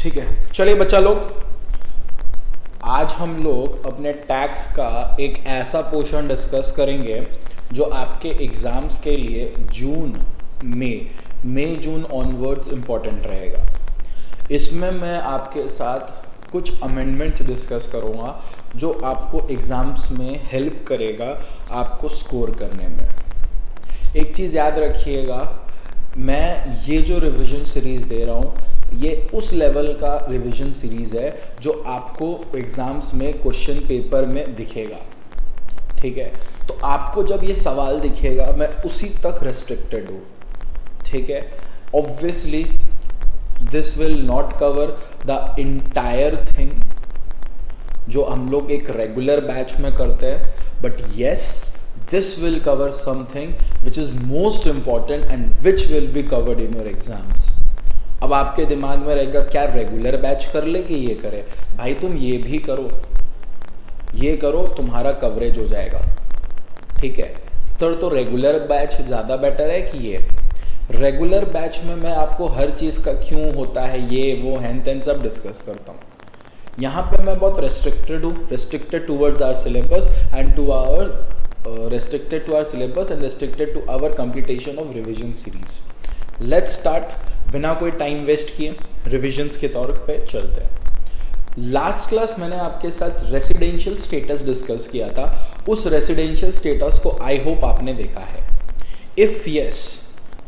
ठीक है, चलिए बच्चा लोग, आज हम लोग अपने टैक्स का एक ऐसा पोर्शन डिस्कस करेंगे जो आपके एग्ज़ाम्स के लिए मई जून ऑनवर्ड्स इम्पॉर्टेंट रहेगा। इसमें मैं आपके साथ कुछ अमेंडमेंट्स डिस्कस करूँगा जो आपको एग्ज़ाम्स में हेल्प करेगा आपको स्कोर करने में। एक चीज़ याद रखिएगा, मैं ये जो रिवीजन सीरीज़ दे रहा हूँ ये उस लेवल का रिवीजन सीरीज़ है जो आपको एग्ज़ाम्स में क्वेश्चन पेपर में दिखेगा। ठीक है, तो आपको जब ये सवाल दिखेगा मैं उसी तक रेस्ट्रिक्टेड हूँ। ठीक है, obviously this will not cover the entire thing जो हम लोग एक रेगुलर बैच में करते हैं, but yes this will cover something which is most important and which will be covered in your exams. अब आपके दिमाग में रहेगा क्या रेगुलर बैच कर ले कि ये करे? भाई तुम ये भी करो, ये करो, तुम्हारा कवरेज हो जाएगा। ठीक है सर, तो रेगुलर बैच ज़्यादा बेटर है कि ये? रेगुलर बैच में मैं आपको हर चीज़ का क्यों होता है ये वो हैन तैन सब डिस्कस करता हूँ। यहाँ पे मैं बहुत रेस्ट्रिक्टेड हूँ, restricted towards our syllabus and to our restricted to our syllabus and restricted to our completion of revision series. Let's start, बिना कोई टाइम वेस्ट किए रिविजन्स के तौर पे चलते हैं। लास्ट क्लास मैंने आपके साथ रेसिडेंशियल स्टेटस डिस्कस किया था। उस रेसिडेंशियल स्टेटस को आई होप आपने देखा है। If yes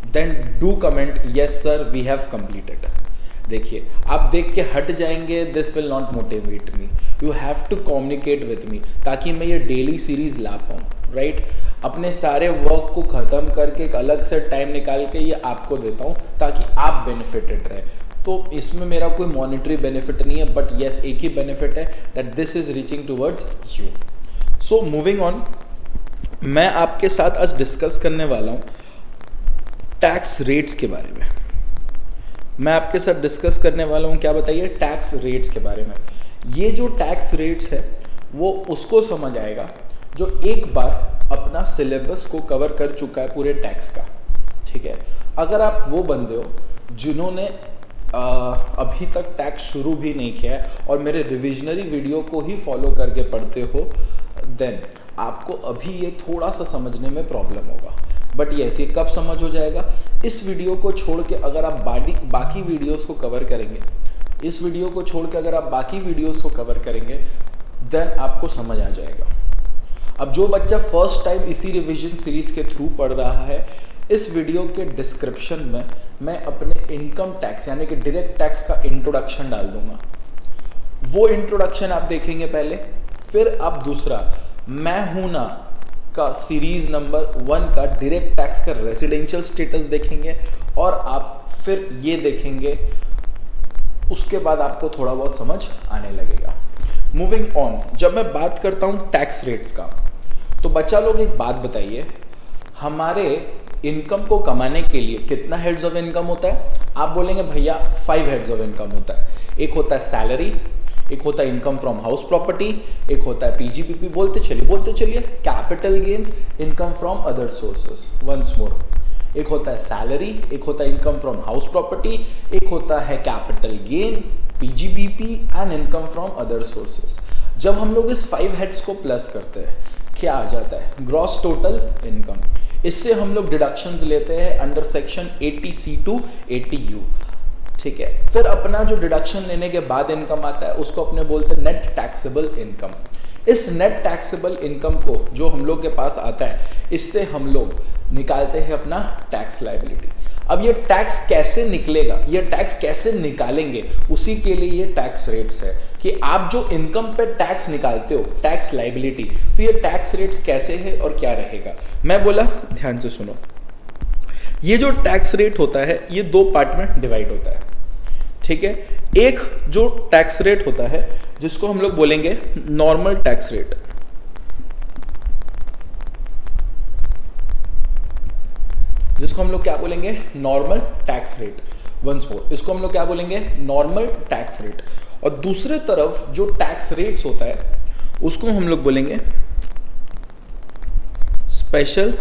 then do comment yes sir we have completed. देखिए, आप देख के हट जाएंगे, this will not motivate me. You have to communicate with me ताकि मैं ये डेली सीरीज ला पाऊँ। राइट, अपने सारे वर्क को ख़त्म करके एक अलग से टाइम निकाल के ये आपको देता हूँ ताकि आप बेनिफिटेड रहे। तो इसमें मेरा कोई मॉनिटरी बेनिफिट नहीं है, बट येस एक ही बेनिफिट है that this is reaching towards you. So moving on, मैं आपके साथ आज डिस्कस करने वाला हूँ टैक्स रेट्स के बारे में। मैं आपके साथ डिस्कस करने वाला हूँ क्या बताइए? टैक्स रेट्स के बारे में। ये जो टैक्स रेट्स है वो उसको समझ आएगा जो एक बार अपना सिलेबस को कवर कर चुका है पूरे टैक्स का। ठीक है, अगर आप वो बंदे हो जिन्होंने अभी तक टैक्स शुरू भी नहीं किया है और मेरे रिविजनरी वीडियो को ही फॉलो करके पढ़ते हो, देन आपको अभी ये थोड़ा सा समझने में प्रॉब्लम होगा। बट यस, ये कब समझ हो जाएगा? इस वीडियो को छोड़ के अगर आप बाकी वीडियोस को कवर करेंगे, इस वीडियो को छोड़ के अगर आप बाकी वीडियोस को कवर करेंगे, देन आपको समझ आ जाएगा। अब जो बच्चा फर्स्ट टाइम इसी रिवीजन सीरीज़ के थ्रू पढ़ रहा है, इस वीडियो के डिस्क्रिप्शन में मैं अपने इनकम टैक्स यानी कि डायरेक्ट टैक्स का इंट्रोडक्शन डाल दूंगा। वो इंट्रोडक्शन आप देखेंगे पहले, फिर आप दूसरा मैं हूं ना का सीरीज नंबर 1 का डायरेक्ट टैक्स का रेसिडेंशियल स्टेटस देखेंगे और आप फिर ये देखेंगे। उसके बाद आपको थोड़ा बहुत समझ आने लगेगा। मूविंग ऑन, जब मैं बात करता हूँ टैक्स रेट्स का, तो बच्चा लोग एक बात बताइए, हमारे इनकम को कमाने के लिए कितना हेड्स ऑफ इनकम होता है? आप बोलेंगे भैया 5 हेड्स ऑफ इनकम होता है। एक होता है सैलरी, एक होता है इनकम फ्रॉम हाउस प्रॉपर्टी, एक होता है पीजीपीपी, बोलते चलिए capital gains, income from other sources. Once more, एक होता है सैलरी, एक होता है इनकम फ्रॉम हाउस प्रॉपर्टी, एक होता है capital gain, PGBP and income from other sources. जब हम लोग इस 5 हेड्स को प्लस करते हैं, क्या आ जाता है? Gross total income. इससे हम लोग डिडक्शंस लेते हैं under section 80C to 80U। ठीक है, फिर अपना जो डिडक्शन लेने के बाद इनकम आता है उसको अपने बोलते हैं नेट टैक्सेबल इनकम। इस नेट टैक्सेबल इनकम को जो हम लोग के पास आता है, इससे हम लोग निकालते हैं अपना टैक्स लायबिलिटी। अब ये टैक्स कैसे निकलेगा, ये टैक्स कैसे निकालेंगे, उसी के लिए ये टैक्स रेट्स है कि आप जो इनकम पे टैक्स निकालते हो, टैक्स लायबिलिटी, तो ये टैक्स रेट्स कैसे है और क्या रहेगा। मैं बोला, ध्यान से सुनो, ये जो टैक्स रेट होता है ये 2 पार्ट में डिवाइड होता है। ठीक है, एक जो टैक्स रेट होता है जिसको हम लोग बोलेंगे नॉर्मल टैक्स रेट, जिसको हम लोग क्या बोलेंगे? Normal tax rate. Once more, इसको हम लोग क्या बोलेंगे? Normal tax rate. और दूसरे तरफ जो टैक्स रेट्स होता है उसको हम लोग बोलेंगे स्पेशल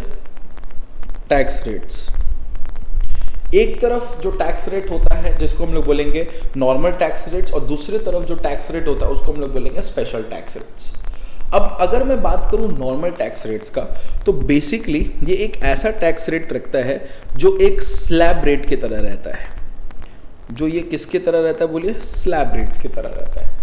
टैक्स रेट्स। एक तरफ जो टैक्स रेट होता है जिसको हम लोग बोलेंगे नॉर्मल टैक्स रेट्स, और दूसरी तरफ जो टैक्स रेट होता है उसको हम लोग बोलेंगे स्पेशल टैक्स रेट्स। अब अगर मैं बात करूं नॉर्मल टैक्स रेट्स का, तो बेसिकली ये एक ऐसा टैक्स रेट रखता है जो एक स्लैब रेट की तरह रहता है। जो ये किसकी तरह रहता है बोलिए, स्लैब रेट्स की तरह रहता है।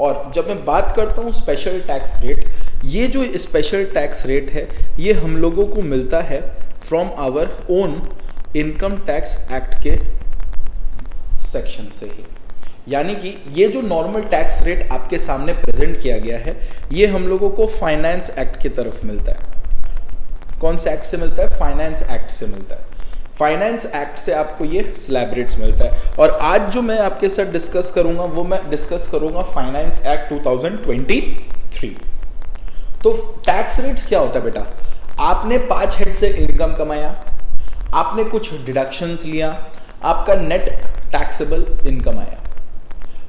और जब मैं बात करता हूँ स्पेशल टैक्स रेट, ये जो स्पेशल टैक्स रेट है ये हम लोगों को मिलता है from our own income tax act के सेक्शन से ही। यानी कि ये जो नॉर्मल टैक्स रेट आपके सामने प्रेजेंट किया गया है ये हम लोगों को फाइनेंस एक्ट की तरफ मिलता है। कौन से एक्ट से मिलता है? फाइनेंस एक्ट से मिलता है। फाइनेंस एक्ट से आपको ये स्लैब रेट्स मिलता है। और आज जो मैं आपके साथ डिस्कस करूंगा वो मैं डिस्कस करूंगा फाइनेंस एक्ट 2023। तो टैक्स रेट्स क्या होता है बेटा? आपने 5 हेड से इनकम कमाया, आपने कुछ डिडक्शंस लिया, आपका नेट टैक्सेबल इनकम आया,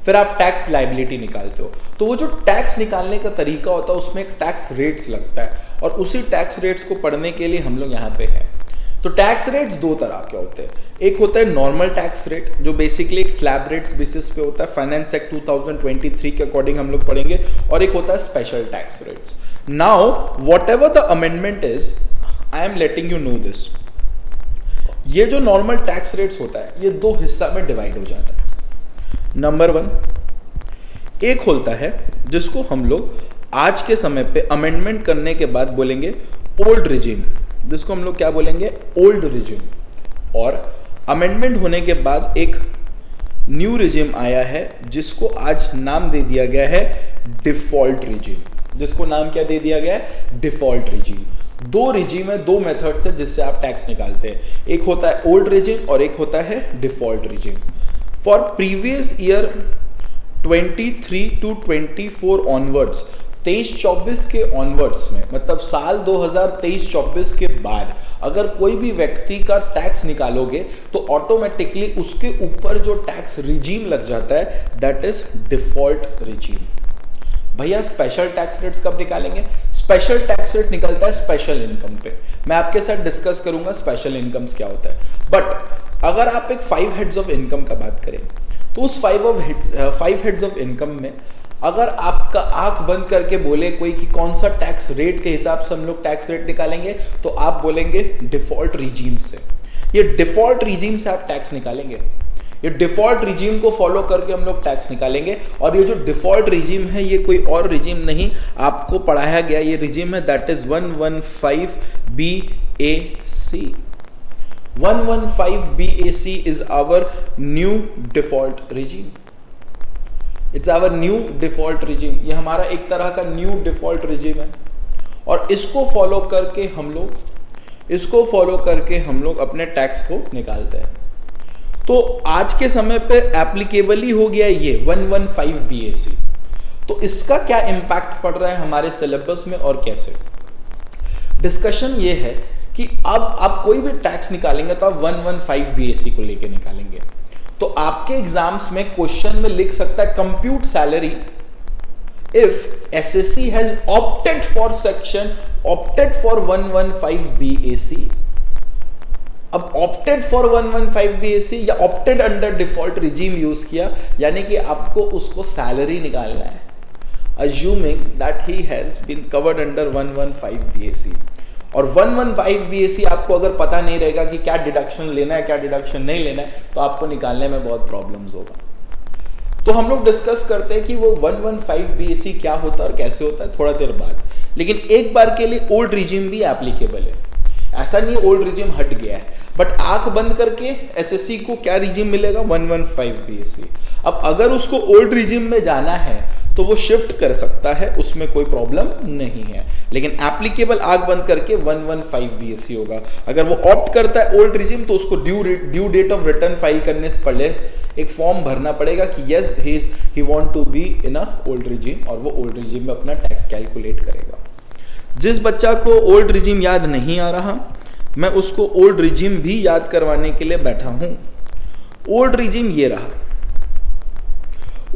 फिर आप टैक्स लायबिलिटी निकालते हो। तो वो जो टैक्स निकालने का तरीका होता है उसमें एक टैक्स रेट्स लगता है, और उसी टैक्स रेट्स को पढ़ने के लिए हम लोग यहाँ पे हैं। तो टैक्स रेट्स 2 तरह के होते हैं। एक होता है नॉर्मल टैक्स रेट जो बेसिकली एक स्लैब रेट्स बेसिस पे होता है, फाइनेंस एक्ट 2023 के अकॉर्डिंग हम लोग पढ़ेंगे, और एक होता है special tax rates. Now what ever the amendment is, I am letting you know this, ये जो नॉर्मल टैक्स रेट्स होता है ये 2 हिस्सा में डिवाइड हो जाता है। नंबर 1, एक होता है जिसको हम लोग आज के समय पे अमेंडमेंट करने के बाद बोलेंगे ओल्ड रिजिम, जिसको हम लोग क्या बोलेंगे? Old regime. और अमेंडमेंट होने के बाद एक न्यू रिजिम आया है जिसको आज नाम दे दिया गया है डिफॉल्ट रिजिम। जिसको नाम क्या दे दिया गया है? Default regime. 2 रिजिम है, 2 मेथड्स है जिससे आप टैक्स निकालते हैं। एक होता है ओल्ड रिजिम और एक होता है default regime. For previous year 23 to 24 onwards, 23-24 के ऑनवर्ड्स में, मतलब साल 2023-24 के बाद अगर कोई भी व्यक्ति का टैक्स निकालोगे तो ऑटोमेटिकली उसके ऊपर जो टैक्स रिजीम लग जाता है दैट इज डिफॉल्ट रिजीम। भैया स्पेशल टैक्स रेट्स कब निकालेंगे? स्पेशल टैक्स रेट निकलता है स्पेशल इनकम पे। मैं आपके साथ डिस्कस करूंगा स्पेशल इनकम्स क्या होता है। बट अगर आप एक 5 हेड्स ऑफ इनकम का बात करें तो उस 5 हेड्स ऑफ इनकम में अगर आपका आंख बंद करके बोले कोई कि कौन सा टैक्स रेट के हिसाब से हम लोग टैक्स रेट निकालेंगे, तो आप बोलेंगे डिफॉल्ट रिजीम से। ये डिफॉल्ट रिजीम से आप टैक्स निकालेंगे, ये डिफॉल्ट रिजीम को फॉलो करके हम लोग टैक्स निकालेंगे। और ये जो डिफॉल्ट रिजीम है ये कोई और रिजीम नहीं आपको पढ़ाया गया ये रिजीम है, that is 115 BAC। 115 BAC is our new default regime. It's our new default regime. ये हमारा एक तरह का न्यू डिफॉल्ट रिजीम है, और इसको फॉलो करके हम लोग अपने टैक्स को निकालते हैं। तो आज के समय पे एप्लीकेबल ही हो गया ये 115 BAC। तो इसका क्या इम्पैक्ट पड़ रहा है हमारे सिलेबस में और कैसे? डिस्कशन ये है कि अब आप कोई भी टैक्स निकालेंगे तो आप 115 BAC को लेके निकालेंगे। तो आपके एग्जाम्स में क्वेश्चन में लिख सकता है compute salary if SSC has opted for 115 BAC। अब ऑप्टेड फॉर 115 BAC या opted under default regime use किया, यानी कि आपको उसको सैलरी निकालना है assuming that he has been covered under 115 BAC। और 115 BAC आपको अगर पता नहीं रहेगा कि क्या डिडक्शन लेना है क्या डिडक्शन नहीं लेना है, तो आपको निकालने में बहुत प्रॉब्लम्स होगा। तो हम लोग डिस्कस करते हैं कि वो 115 BAC क्या होता है और कैसे होता है थोड़ा देर बाद। लेकिन एक बार के लिए ओल्ड रिजीम भी एप्लीकेबल है, ऐसा नहीं ओल्ड रिजीम हट गया है, बट आंख बंद करके एसएससी को क्या रिजीम मिलेगा? 115 BAC। अब अगर उसको ओल्ड रिजीम में जाना है तो वो शिफ्ट कर सकता है, उसमें कोई प्रॉब्लम नहीं है, लेकिन एप्लीकेबल आंख बंद करके 115 BAC होगा। अगर वो ऑप्ट करता है ओल्ड रिजीम तो उसको due date of return file करने से पहले एक फॉर्म भरना पड़ेगा कि yes he want to be in a old regime, और वो ओल्ड रिजीम में अपना टैक्स कैलकुलेट करेगा। जिस बच्चा को ओल्ड रिजीम याद नहीं आ रहा, मैं उसको ओल्ड रिजीम भी याद करवाने के लिए बैठा हूं। ओल्ड रिजीम ये रहा,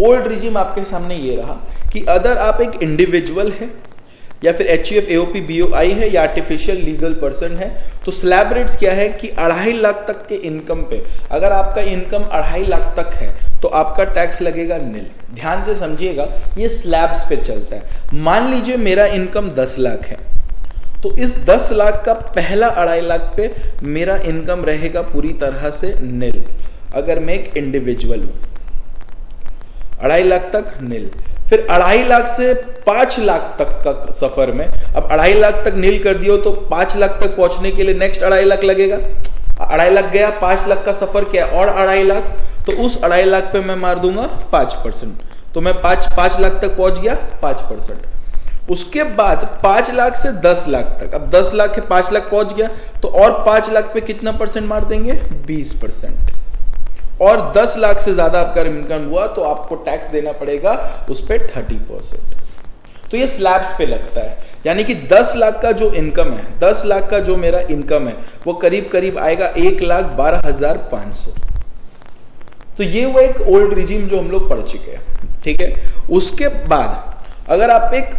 ओल्ड रिजीम आपके सामने ये रहा कि अगर आप एक इंडिविजुअल है या फिर HUF AOP BOI है या आर्टिफिशियल लीगल पर्सन है। तो स्लैब रेट्स क्या है कि 2.5 लाख तक के इनकम पे अगर आपका इनकम 2.5 लाख तक है तो आपका टैक्स लगेगा निल। ध्यान से समझिएगा, ये स्लैब्स पे चलता है। मान लीजिए मेरा इनकम 10 लाख है, तो इस 10 लाख का पहला 2.5 लाख पे मेरा इनकम रहेगा पूरी तरह से निल। अगर मैं एक इंडिविजुअल हूं, 2.5 लाख तक निल। फिर 2.5 लाख से 5 लाख तक का सफर में, अब 2.5 लाख तक नील कर दियो तो 5 लाख तक पहुंचने के लिए नेक्स्ट 2.5 लाख लगेगा। 2.5 लाख गया, 5 लाख का सफर क्या है और 2.5 लाख, तो उस 2.5 लाख पे मैं मार दूंगा 5%। तो मैं 5 लाख तक पहुंच गया 5%। उसके बाद 5 लाख से 10 लाख तक, अब 10 लाख है 5 लाख पहुंच गया, तो और 5 लाख पे कितना परसेंट मार देंगे? 20%। और 10 लाख से ज्यादा आपका इनकम हुआ तो आपको टैक्स देना पड़ेगा उस पर 30%। तो ये स्लैब्स पे लगता है, यानी कि 10 लाख का जो इनकम है, 10 लाख का जो मेरा इनकम है वो करीब करीब आएगा 1,12,500। तो ये वो एक ओल्ड रिजीम जो हम लोग पढ़ चुके हैं, ठीक है। उसके बाद अगर आप एक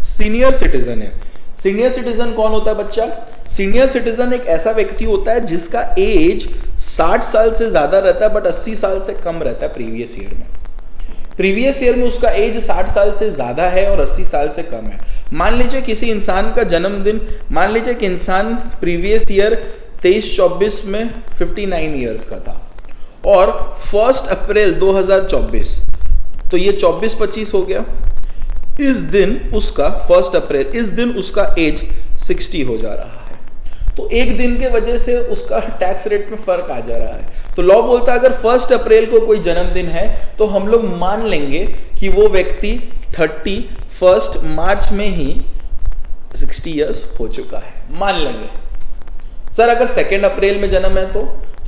सीनियर सिटीजन है, सीनियर सिटीजन कौन होता है बच्चा? सीनियर सिटीजन एक ऐसा व्यक्ति होता है जिसका एज 60 साल से ज्यादा रहता है बट 80 साल से कम रहता है प्रीवियस ईयर में। प्रीवियस ईयर में उसका एज 60 साल से ज्यादा है और 80 साल से कम है। मान लीजिए किसी इंसान का जन्मदिन, मान लीजिए कि इंसान प्रीवियस ईयर 23-24 में 59 ईयर्स का था और 1 अप्रैल 2024, तो ये 24-25 हो गया। इस दिन उसका 1 अप्रैल, इस दिन उसका एज 60 हो जा रहा है। तो एक दिन के वजह से उसका टैक्स रेट में फर्क आ जा रहा है। तो लॉ बोलता है अगर 1 अप्रैल को कोई जन्मदिन है तो हम लोग मान लेंगे कि वो व्यक्ति 31 मार्च में ही 60 इयर्स हो चुका है, मान लेंगे। सर अगर 2 अप्रैल में जन्म है तो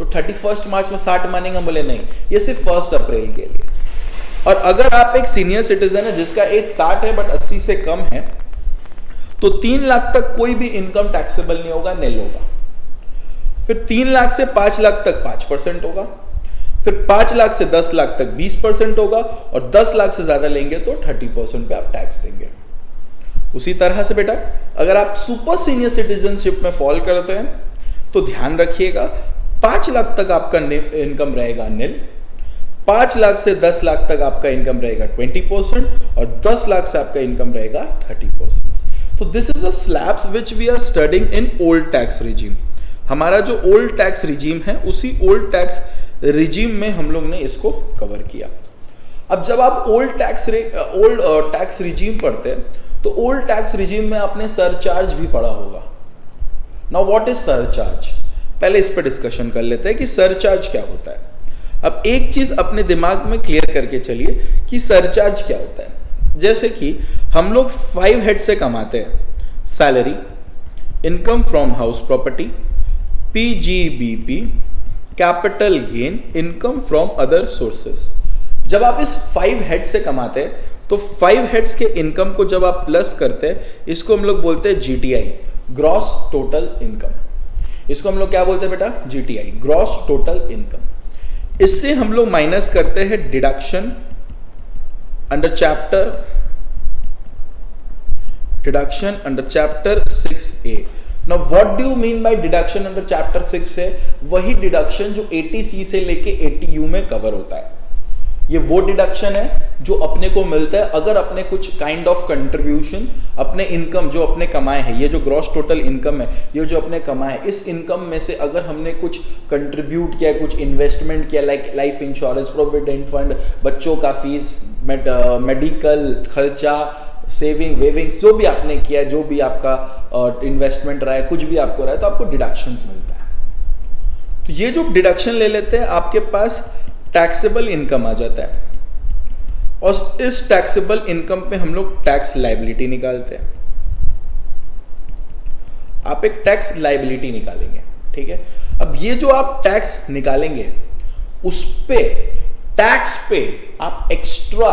31 मार्च में 60 मानेंगे? बोले नहीं, ये सिर्फ 1 अप्रैल के लिए। और अगर आप एक सीनियर सिटीजन है जिसका एज 60 है बट 80 से कम है, तो 3 लाख तक कोई भी इनकम टैक्सेबल नहीं होगा, निल होगा। फिर 3 लाख से 5 लाख तक 5% होगा। फिर 5 लाख से 10 लाख तक 20% होगा और 10 लाख से ज्यादा लेंगे तो 30% पे आप टैक्स देंगे। उसी तरह से बेटा अगर आप सुपर सीनियर सिटीजनशिप में फॉल करते हैं तो ध्यान रखिएगा 5 लाख तक आपका इनकम रहेगा निल, 5 लाख से 10 लाख तक आपका इनकम रहेगा 20% और 10 लाख से आपका इनकम रहेगा 30%। तो this is the slabs which we are studying in old tax regime. हमारा जो ओल्ड टैक्स रिजीम है उसी ओल्ड टैक्स रिजीम में हम लोग ने इसको कवर किया। अब जब आप ओल्ड टैक्स रिजीम पढ़ते हैं तो ओल्ड टैक्स रिजीम में आपने सरचार्ज भी पढ़ा होगा। Now what is surcharge? पहले इस पर डिस्कशन कर लेते हैं कि सरचार्ज क्या होता है। अब एक चीज अपने दिमाग में क्लियर करके चलिए कि सरचार्ज क्या होता है। जैसे कि हम लोग 5 हेड से कमाते हैं, salary, income from house property, PGBP, capital gain, income from other sources. जब आप इस 5 हेड से कमाते हैं तो 5 हेड्स के इनकम को जब आप प्लस करते हैं, इसको हम लोग बोलते हैं GTI, ग्रॉस टोटल इनकम। इसको हम लोग क्या बोलते हैं बेटा? GTI, gross total income. इससे हम लोग माइनस करते हैं deduction under chapter 6A। Now what do you mean by deduction under chapter 6A? वही डिडक्शन जो 80C से लेके 80U में कवर होता है। ये वो डिडक्शन है जो अपने को मिलता है अगर अपने कुछ काइंड ऑफ कंट्रीब्यूशन, अपने इनकम जो अपने कमाए हैं, ये जो ग्रॉस टोटल इनकम है, ये जो अपने कमाए हैं, इस इनकम में से अगर हमने कुछ कंट्रीब्यूट किया, कुछ इन्वेस्टमेंट किया, like life insurance, provident fund, बच्चों का फीस, मेडिकल खर्चा, सेविंग वेविंग्स, जो भी आपने किया, जो भी आपका इन्वेस्टमेंट रहा है, कुछ भी आपको रहा है, तो आपको डिडक्शंस मिलता है। तो ये जो डिडक्शन ले लेते हैं आपके पास टैक्सेबल इनकम आ जाता है और इस टैक्सेबल इनकम पे हम लोग टैक्स लायबिलिटी निकालते हैं। आप एक टैक्स लायबिलिटी निकालेंगे, ठीक है। अब ये जो आप टैक्स निकालेंगे उस पे टैक्स पे आप एक्स्ट्रा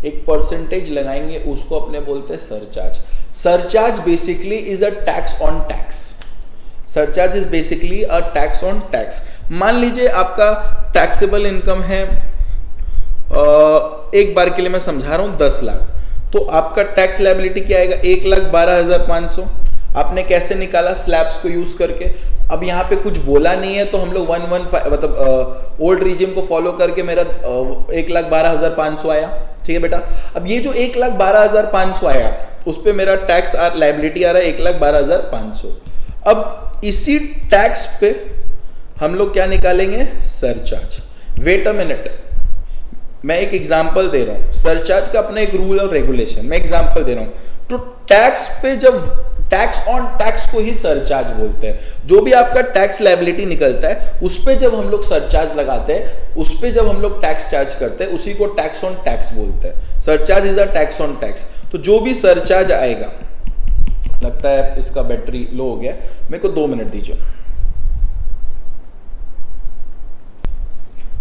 एक परसेंटेज लगाएंगे, उसको अपने बोलते हैं surcharge. Surcharge basically is a tax on tax. Surcharge is basically a tax on tax. मान लीजिए आपका टैक्सेबल इनकम है, एक बार के लिए मैं समझा रहा हूं, 10 लाख। तो आपका टैक्स लायबिलिटी क्या आएगा, 1,12,500। आपने कैसे निकाला, स्लैब्स को यूज करके। अब यहाँ पे कुछ बोला नहीं है तो हम लोग 115 मतलब ओल्ड रिजिम को फॉलो करके मेरा 1,12,500 आया। ठीक है बेटा। अब ये जो 1,12,500 आया उस पे मेरा टैक्स लायबिलिटी आ रहा है 1,12,500। अब इसी टैक्स पे हम लोग क्या निकालेंगे, सरचार्ज। वेट अ मिनट, मैं एक एग्जांपल दे रहा हूं। सरचार्ज का अपना एक रूल और रेगुलेशन, मैं एग्जांपल दे रहा हूं। तो टैक्स पे जब टैक्स ऑन टैक्स को ही सरचार्ज बोलते हैं। जो भी आपका टैक्स लायबिलिटी निकलता है उस पे जब हम लोग सरचार्ज लगाते हैं, उस पे जब हम लोग टैक्स चार्ज करते हैं, उसी को टैक्स ऑन टैक्स बोलते हैं। Surcharge is a tax on tax. तो जो भी सरचार्ज आएगा, लगता है इसका बैटरी लो हो गया, मेरे को 2 मिनट दीजिए।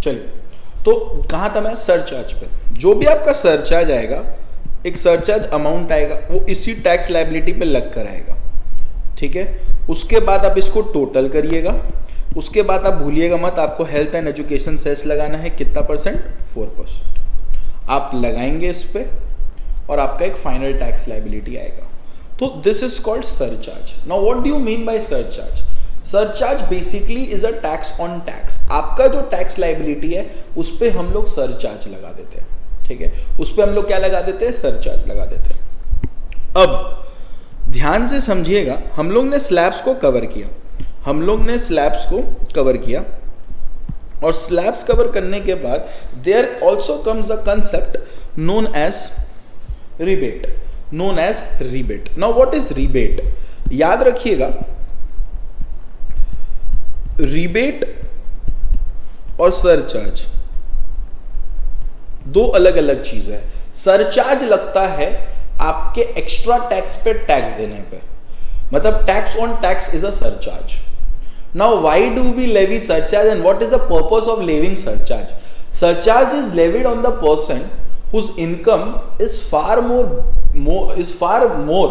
चलिए, तो कहां था मैं, सरचार्ज पे। जो भी आपका सरचार्ज आएगा, एक सरचार्ज अमाउंट आएगा, वो इसी टैक्स लायबिलिटी पे लग कर आएगा। ठीक है। उसके बाद आप इसको टोटल करिएगा। उसके बाद आप भूलिएगा मत, आपको हेल्थ एंड एजुकेशन सेस लगाना है। कितना परसेंट, 4%। आप लगाएंगे इस पे और आपका एक फाइनल टैक्स लायबिलिटी आएगा। तो this is called surcharge. Now what do you mean by surcharge? Surcharge basically is a tax on tax. आपका जो टैक्स लायबिलिटी है उस पे हम लोग सरचार्ज लगा देते हैं। ठीक है। उस पे हम लोग क्या लगा देते हैं, सरचार्ज लगा देते हैं। अब ध्यान से समझिएगा, हम लोग ने स्लैब्स को कवर किया, हम लोग ने स्लैब्स को कवर किया, और स्लैब्स कवर करने के बाद there also comes a concept known as rebate, known as rebate. Now what is rebate? याद रखिएगा, रिबेट और सरचार्ज दो अलग अलग चीज है। सरचार्ज लगता है आपके एक्स्ट्रा टैक्स पे टैक्स देने पे, मतलब tax on tax is a surcharge. Now why do we levy surcharge and what is the purpose of levying surcharge? Surcharge is levied on the person whose income is far more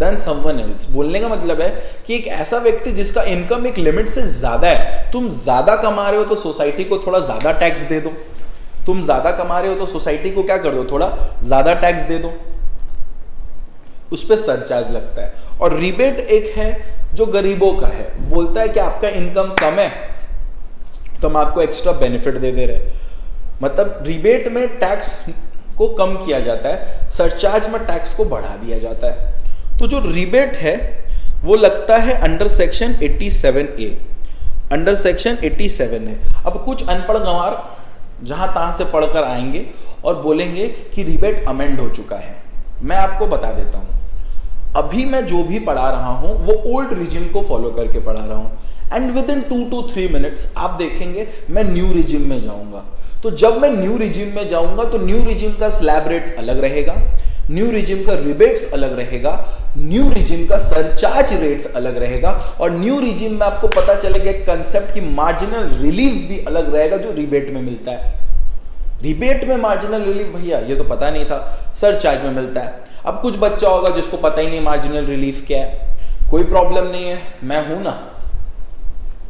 than someone else। बोलने का मतलब है कि एक ऐसा व्यक्ति जिसका income एक लिमिट से ज्यादा है, तुम ज्यादा कमा रहे हो तो सोसाइटी को थोड़ा ज्यादा टैक्स दे दो। तुम ज्यादा कमा रहे हो तो सोसाइटी को क्या कर दो, थोड़ा ज्यादा टैक्स दे दो। उस पर सरचार्ज लगता है। और रिबेट एक है जो गरीबों का है, बोलता है कि आपका इनकम कम है तो हम आपको एक्स्ट्रा बेनिफिट दे दे रहे। मतलब रिबेट में टैक्स को कम किया जाता है, सरचार्ज में टैक्स को बढ़ा दिया जाता है। तो जो रिबेट है वो लगता है under section 87A, under section 87A। अब कुछ अनपढ़ गंवार जहां तहां से पढ़कर आएंगे और बोलेंगे कि रिबेट अमेंड हो चुका है। मैं आपको बता देता हूं, अभी मैं जो भी पढ़ा रहा हूं वो ओल्ड रिजिम को फॉलो करके पढ़ा रहा हूं, and with in 2 to 3 minutes आप देखेंगे मैं न्यू रिजिम में जाऊंगा। तो जब मैं न्यू रिजिम में जाऊंगा तो न्यू रिजिम का स्लैब रेट्स अलग रहेगा, न्यू रिजिम का रिबेट्स अलग रहेगा, न्यू रिजिम का सरचार्ज रेट्स अलग रहेगा, और न्यू रिजिम में आपको पता चलेगा एक कंसेप्ट की मार्जिनल रिलीफ भी अलग रहेगा जो रिबेट में मिलता है। रिबेट में मार्जिनल रिलीफ, भैया ये तो पता नहीं था, सरचार्ज में मिलता है। अब कुछ बच्चा होगा जिसको पता ही नहीं मार्जिनल रिलीफ क्या है, कोई प्रॉब्लम नहीं है, मैं हूं ना।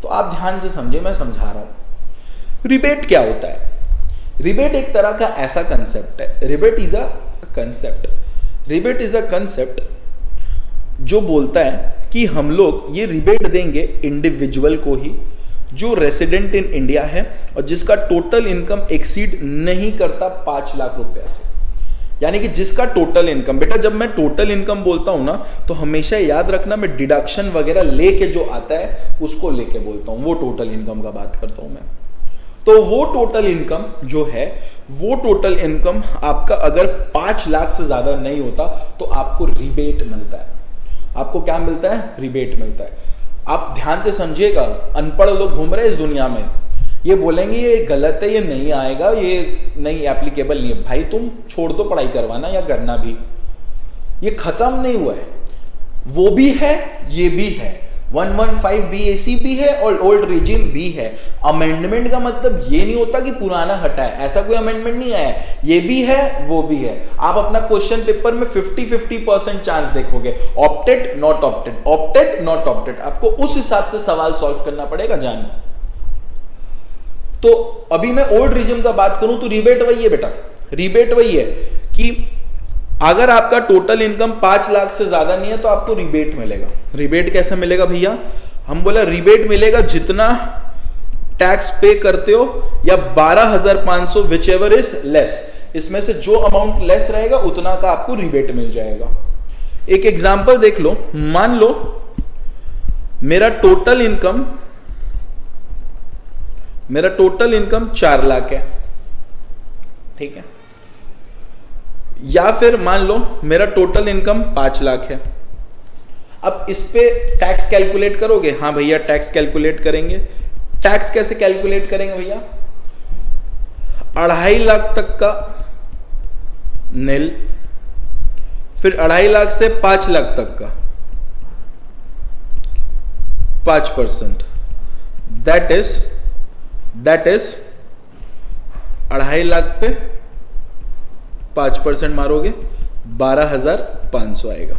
तो आप ध्यान से समझे, मैं समझा रहा हूं। रिबेट क्या होता है? रिबेट एक तरह का ऐसा कंसेप्ट है, rebate is a concept, rebate is a concept जो बोलता है कि हम लोग ये रिबेट देंगे इंडिविजुअल को ही जो रेसिडेंट इन इंडिया है और जिसका टोटल इनकम एक्सीड नहीं करता 5 लाख रुपया से। यानी कि जिसका टोटल इनकम, बेटा जब मैं टोटल इनकम बोलता हूं ना तो हमेशा याद रखना मैं डिडक्शन वगैरह लेके जो आता है उसको लेके बोलता हूं, वो टोटल इनकम का बात करता हूं मैं। तो वो टोटल इनकम जो है, वो टोटल इनकम आपका अगर 5 लाख से ज्यादा नहीं होता तो आपको रिबेट मिलता है। आपको क्या मिलता है? रिबेट मिलता है। आप ध्यान से समझिएगा, अनपढ़ लोग घूम रहे हैं इस दुनिया में, ये बोलेंगे ये गलत है, ये नहीं आएगा, ये नहीं एप्लीकेबल नहीं है। भाई तुम छोड़ दो पढ़ाई करवाना या करना भी, ये खत्म नहीं हुआ है। वो भी है, ये भी है, 115 BAC भी है और ओल्ड रिजिम भी है। अमेंडमेंट का मतलब ये नहीं होता कि पुराना हटा है, ऐसा कोई अमेंडमेंट नहीं आया है। ये भी है, वो भी है। आप अपना क्वेश्चन पेपर में 50-50% चांस देखोगे, opted not opted, opted not opted. आपको उस हिसाब से सवाल सॉल्व करना पड़ेगा जान। तो अभी मैं ओल्ड रिजिम का बात करूं तो रिबेट वही है बेटा, रिबेट वही है कि अगर आपका टोटल इनकम 5 लाख से ज्यादा नहीं है तो आपको रिबेट मिलेगा। रिबेट कैसे मिलेगा भैया? हम बोला रिबेट मिलेगा जितना टैक्स पे करते हो या 12,500 विच एवर इज लेस, इसमें से जो अमाउंट लेस रहेगा उतना का आपको रिबेट मिल जाएगा। एक एग्जांपल देख लो, मान लो मेरा टोटल इनकम 4 लाख है, ठीक है, या फिर मान लो मेरा टोटल इनकम 5 लाख है। अब इस पे टैक्स कैलकुलेट करोगे? हाँ भैया टैक्स कैलकुलेट करेंगे। टैक्स कैसे कैलकुलेट करेंगे भैया? 2.5 लाख तक का नील, फिर 2.5 लाख से 5 लाख तक का 5%, दैट इज 2.5 लाख पे 5% मारोगे 12,500 आएगा।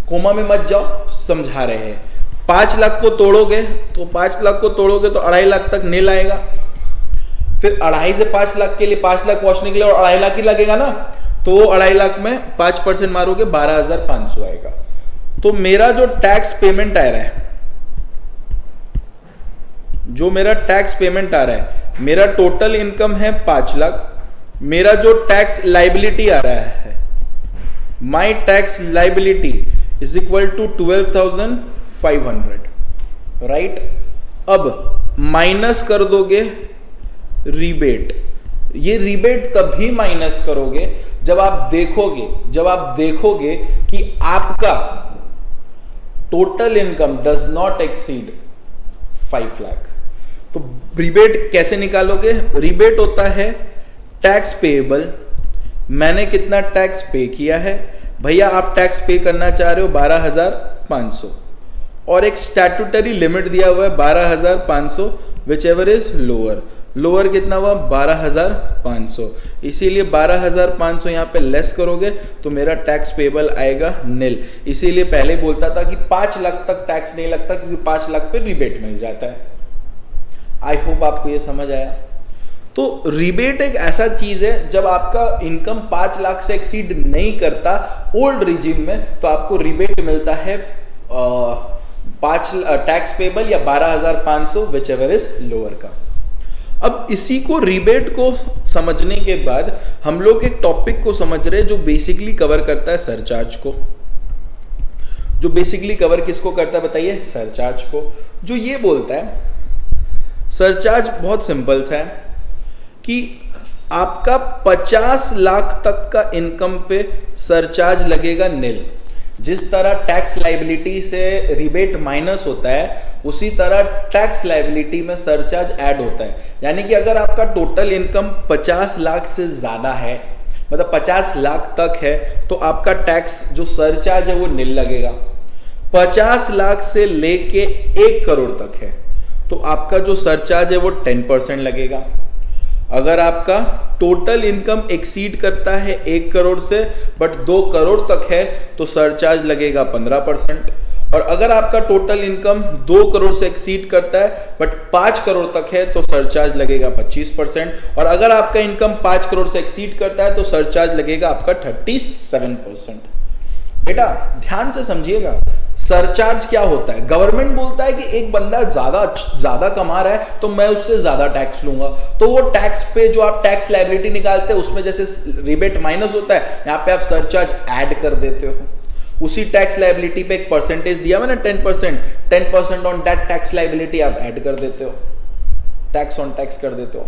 कोमा में मत जाओ, समझा रहे हैं। 5 लाख को तोड़ोगे तो 2.5 लाख तक नील आएगा, फिर 2.5 से 5 लाख के लिए 5 लाख पहुंचने के लिए और 2.5 लाख ही लगेगा ना, तो 2.5 लाख में 5% मारोगे 12,500 आएगा। तो मेरा जो टैक्स पेमेंट आ रहा है, मेरा टोटल इनकम है 5 लाख, मेरा जो टैक्स लाइबिलिटी आ रहा है, my tax liability is equal to 12,500, right. अब माइनस कर दोगे रिबेट। ये रिबेट तभी माइनस करोगे जब आप देखोगे कि आपका total income does not exceed 5 lakh. तो रिबेट कैसे निकालोगे? रिबेट होता है टैक्स पेएबल, मैंने कितना टैक्स पे किया है भैया, आप टैक्स पे करना चाह रहे हो 12,500 और एक स्टैट्यूटरी लिमिट दिया हुआ है 12,500 विच एवर इज लोअर कितना हुआ 12,500, इसीलिए 12,500 यहां पे लेस करोगे तो मेरा टैक्स पेएबल आएगा नील। इसीलिए पहले बोलता था कि 5 लाख तक टैक्स नहीं लगता क्योंकि 5 लाख पे रिबेट मिल जाता है। आई होप आपको ये समझ आया। तो रिबेट एक ऐसा चीज है जब आपका इनकम 5 लाख से एक्सीड नहीं करता ओल्ड रिजिम में, तो आपको रिबेट मिलता है 5 टैक्स पेबल या 12,500 विच एवर इज लोअर का। अब इसी को रिबेट को समझने के बाद हम लोग एक टॉपिक को समझ रहे हैं जो बेसिकली कवर करता है सरचार्ज को। जो बेसिकली कवर किसको करता है बताइए? सरचार्ज को। जो ये बोलता है सरचार्ज बहुत सिंपल सा है कि आपका 50 लाख तक का इनकम पे सरचार्ज लगेगा नील। जिस तरह टैक्स लायबिलिटी से रिबेट माइनस होता है उसी तरह टैक्स लायबिलिटी में सरचार्ज ऐड होता है। यानी कि अगर आपका टोटल इनकम 50 लाख से ज़्यादा है, मतलब 50 लाख तक है, तो आपका टैक्स जो सरचार्ज है वो नील लगेगा। 50 लाख से लेके 1 करोड़ तक है तो आपका जो सरचार्ज है वो 10% लगेगा। अगर आपका टोटल इनकम एक्सीड करता है 1 करोड़ से बट 2 करोड़ तक है तो सरचार्ज लगेगा 15%। और अगर आपका टोटल इनकम 2 करोड़ से एक्सीड करता है बट 5 करोड़ तक है तो सरचार्ज लगेगा 25%। और अगर आपका इनकम 5 करोड़ से एक्सीड करता है तो सरचार्ज लगेगा आपका 37%। बेटा ध्यान से समझिएगा, सरचार्ज क्या होता है? गवर्नमेंट बोलता है कि एक बंदा ज्यादा कमा रहा है तो मैं उससे ज्यादा टैक्स लूंगा, तो वो टैक्स पे जो आप टैक्स लायबिलिटी निकालते हैं उसमें जैसे रिबेट माइनस होता है, यहाँ पे आप सरचार्ज ऐड कर देते हो। उसी टैक्स लायबिलिटी पे एक परसेंटेज दिया हुआ ना 10% ऑन दैट टैक्स लायबिलिटी आप ऐड कर देते हो, टैक्स ऑन टैक्स कर देते हो।